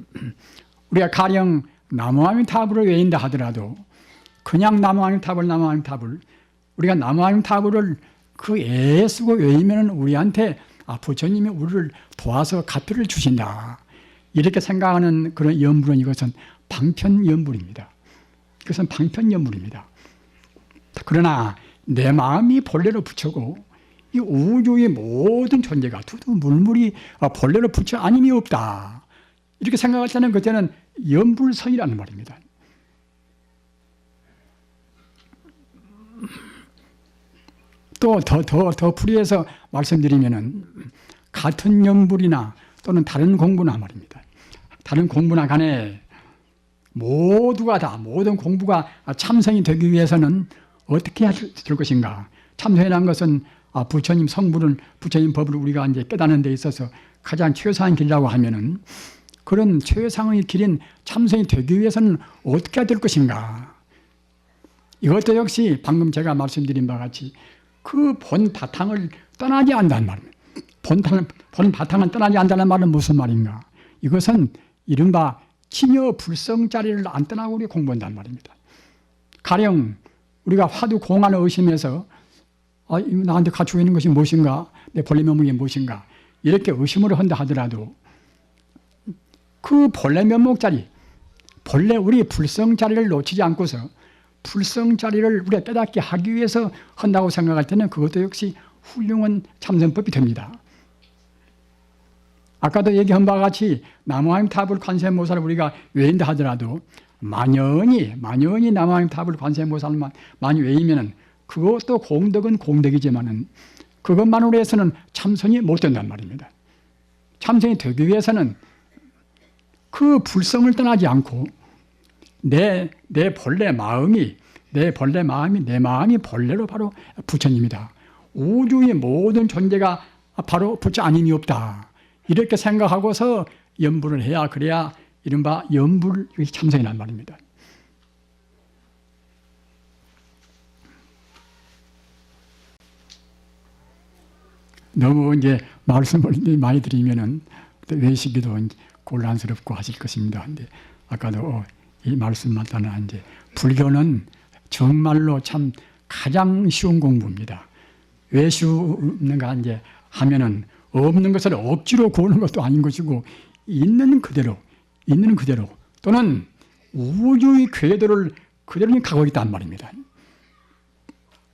Speaker 1: 우리가 가령 나무아미타불을 외인다 하더라도 그냥 나무아미타불 우리가 나무아미타불을 그 애 쓰고 외우면 우리한테 부처님이 우리를 도와서 가표를 주신다, 이렇게 생각하는 그런 염불은 이것은 방편염불입니다. 그것은 방편염불입니다. 그러나 내 마음이 본래로 부처고 이 우주의 모든 존재가 두두 물물이 본래로 부처 아님이 없다, 이렇게 생각할 때는 그때는 염불성이라는 말입니다. 또 더 풀이해서 말씀드리면은 같은 염불이나 또는 다른 공부나 말입니다. 다른 공부나 간에 모든 공부가 참선이 되기 위해서는 어떻게 해야 될 것인가? 참선이라는 것은 부처님 성불을, 부처님 법을 우리가 이제 깨닫는 데 있어서 가장 최상의 길이라고 하면은 그런 최상의 길인 참선이 되기 위해서는 어떻게 해야 될 것인가? 이것도 역시 방금 제가 말씀드린 바와 같이 그 본 바탕을 떠나지 않는다는 말입니다. 본 바탕을 떠나지 않는다는 말은 무슨 말인가? 이것은 이른바 진여 불성자리를 안 떠나고 우리 공부한다는 말입니다. 가령 우리가 화두 공안을 의심해서 나한테 갖추고 있는 것이 무엇인가? 내 본래 면목이 무엇인가? 이렇게 의심을 한다 하더라도 그 본래 면목자리, 본래 우리 불성자리를 놓치지 않고서 불성자리를 우리가 깨닫게 하기 위해서 한다고 생각할 때는 그것도 역시 훌륭한 참선법이 됩니다. 아까도 얘기한 바와 같이 나무아미타불 관세음보살을 우리가 외인다 하더라도 만연히 나무아미타불 관세음보살만 많이 외이면은 그것도 공덕은 공덕이지만은 그것만으로 해서는 참선이 못 된단 말입니다. 참선이 되기 위해서는 그 불성을 떠나지 않고 내 본래 마음이 내 마음이 본래로 바로 부처님이다. 우주의 모든 존재가 바로 부처 아님이 없다. 이렇게 생각하고서 염불을 해야, 그래야 이른바 염불 참선이란 말입니다. 너무 이제 말씀을 많이 드리면은 외시기도 곤란스럽고 하실 것입니다. 근데 아까도 이 말씀마다는 이제 불교는 정말로 참 가장 쉬운 공부입니다. 왜 쉬운가 이제 하면은 없는 것을 억지로 구하는 것도 아닌 것이고 있는 그대로 또는 우주의 궤도를 그대로 가고 있단 말입니다.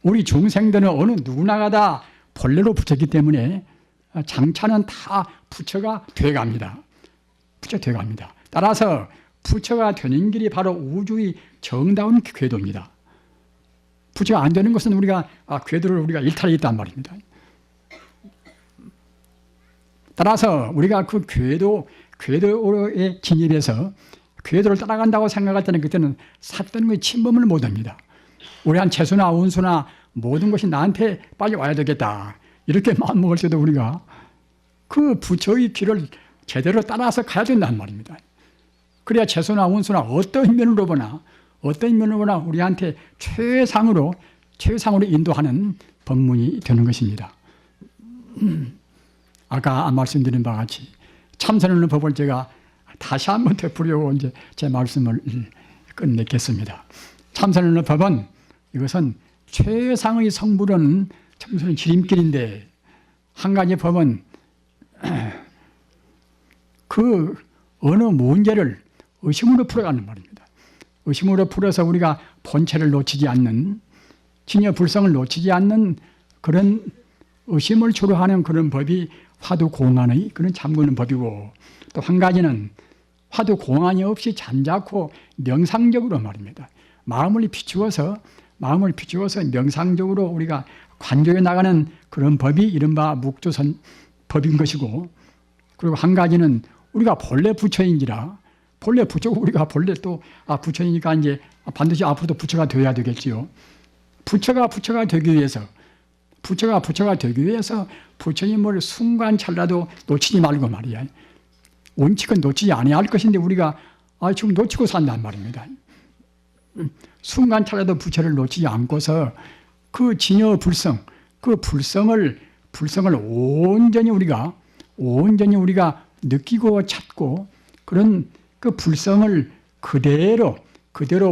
Speaker 1: 우리 중생들은 어느 누구나가 다 본래로 부처이기 때문에 장차는 다 부처가 돼갑니다. 따라서 부처가 되는 길이 바로 우주의 정다운 궤도입니다. 부처가 안 되는 것은 우리가 궤도를 우리가 일탈해 있단 말입니다. 따라서 우리가 그 궤도에 진입해서 궤도를 따라간다고 생각할 때는 그때는 사단의 침범을 못합니다. 우리 한 재수나 운수나 모든 것이 나한테 빨리 와야 되겠다, 이렇게 마음먹을 때도 우리가 그 부처의 길을 제대로 따라서 가야 된단 말입니다. 그래야 재수나 운수나 어떤 면으로 보나 우리한테 최상으로 인도하는 법문이 되는 것입니다. 아까 말씀드린 바와 같이 참선하는 법을 제가 다시 한번 되풀이하고 이제 제 말씀을 끝내겠습니다. 참선하는 법은 이것은 최상의 성불은 참선의 지름길인데, 한 가지 법은 그 어느 문제를 의심으로 풀어가는 말입니다. 의심으로 풀어서 우리가 본체를 놓치지 않는, 진여 불성을 놓치지 않는 그런 의심을 주로 하는 그런 법이 화두공안의 그런 잠그는 법이고, 또 한 가지는 화두공안이 없이 잠자코 명상적으로 말입니다. 마음을 비추어서 명상적으로 우리가 관조해 나가는 그런 법이 이른바 묵조선 법인 것이고, 그리고 한 가지는 우리가 본래 부처인지라, 본래 부처고 우리가 본래 또 부처이니까 이제 반드시 앞으로도 부처가 되어야 되겠지요. 부처가 되기 위해서 부처님을 순간 찰나도 놓치지 말고 말이야. 원칙은 놓치지 않아야 할 것인데 우리가 지금 놓치고 산단 말입니다. 순간차라도 부처를 놓치지 않고서 그 진여 불성, 그 불성을 온전히 우리가 느끼고 찾고 그런 그 불성을 그대로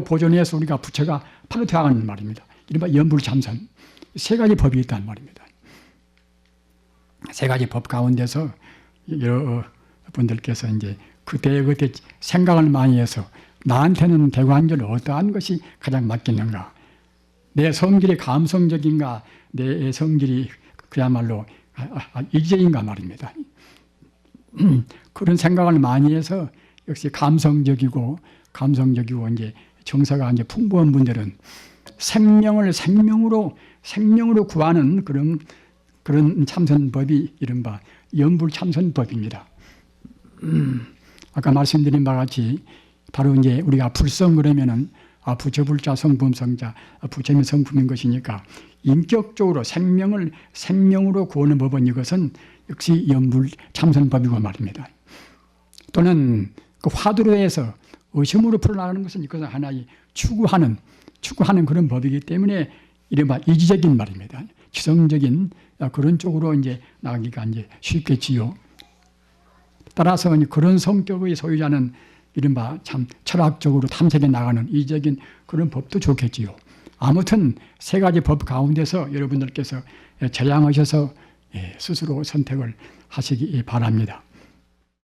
Speaker 1: 보존해서 우리가 부처가 바로 되어가는 말입니다. 이른바 연불참선. 세 가지 법이 있단 말입니다. 세 가지 법 가운데서 여러분들께서 이제 그때 생각을 많이 해서 나한테는 대관절 어떠한 것이 가장 맞겠는가? 내 성질이 감성적인가? 내 성질이 그야말로 이기적인가 말입니다. 그런 생각을 많이 해서 역시 감성적이고 이제 정서가 이제 풍부한 분들은 생명을 생명으로 구하는 그런 참선법이 이른바 연불참선법입니다. 아까 말씀드린 바와 같이 바로 이제 우리가 불성 그러면은 부처불자 성품성자 부처님의 성품인 것이니까 인격적으로 생명을 생명으로 구하는 법은 이것은 역시 연불참선법이고 말입니다. 또는 그 화두로 해서 의심으로 풀어나가는 것은 이것은 하나의 추구하는 그런 법이기 때문에 이른바 이지적인 말입니다. 지성적인 그런 쪽으로 이제 나가기가 이제 쉽겠지요. 따라서 그런 성격의 소유자는 이른바 참 철학적으로 탐색해 나가는 이적인 그런 법도 좋겠지요. 아무튼 세 가지 법 가운데서 여러분들께서 저양하셔서 스스로 선택을 하시기 바랍니다.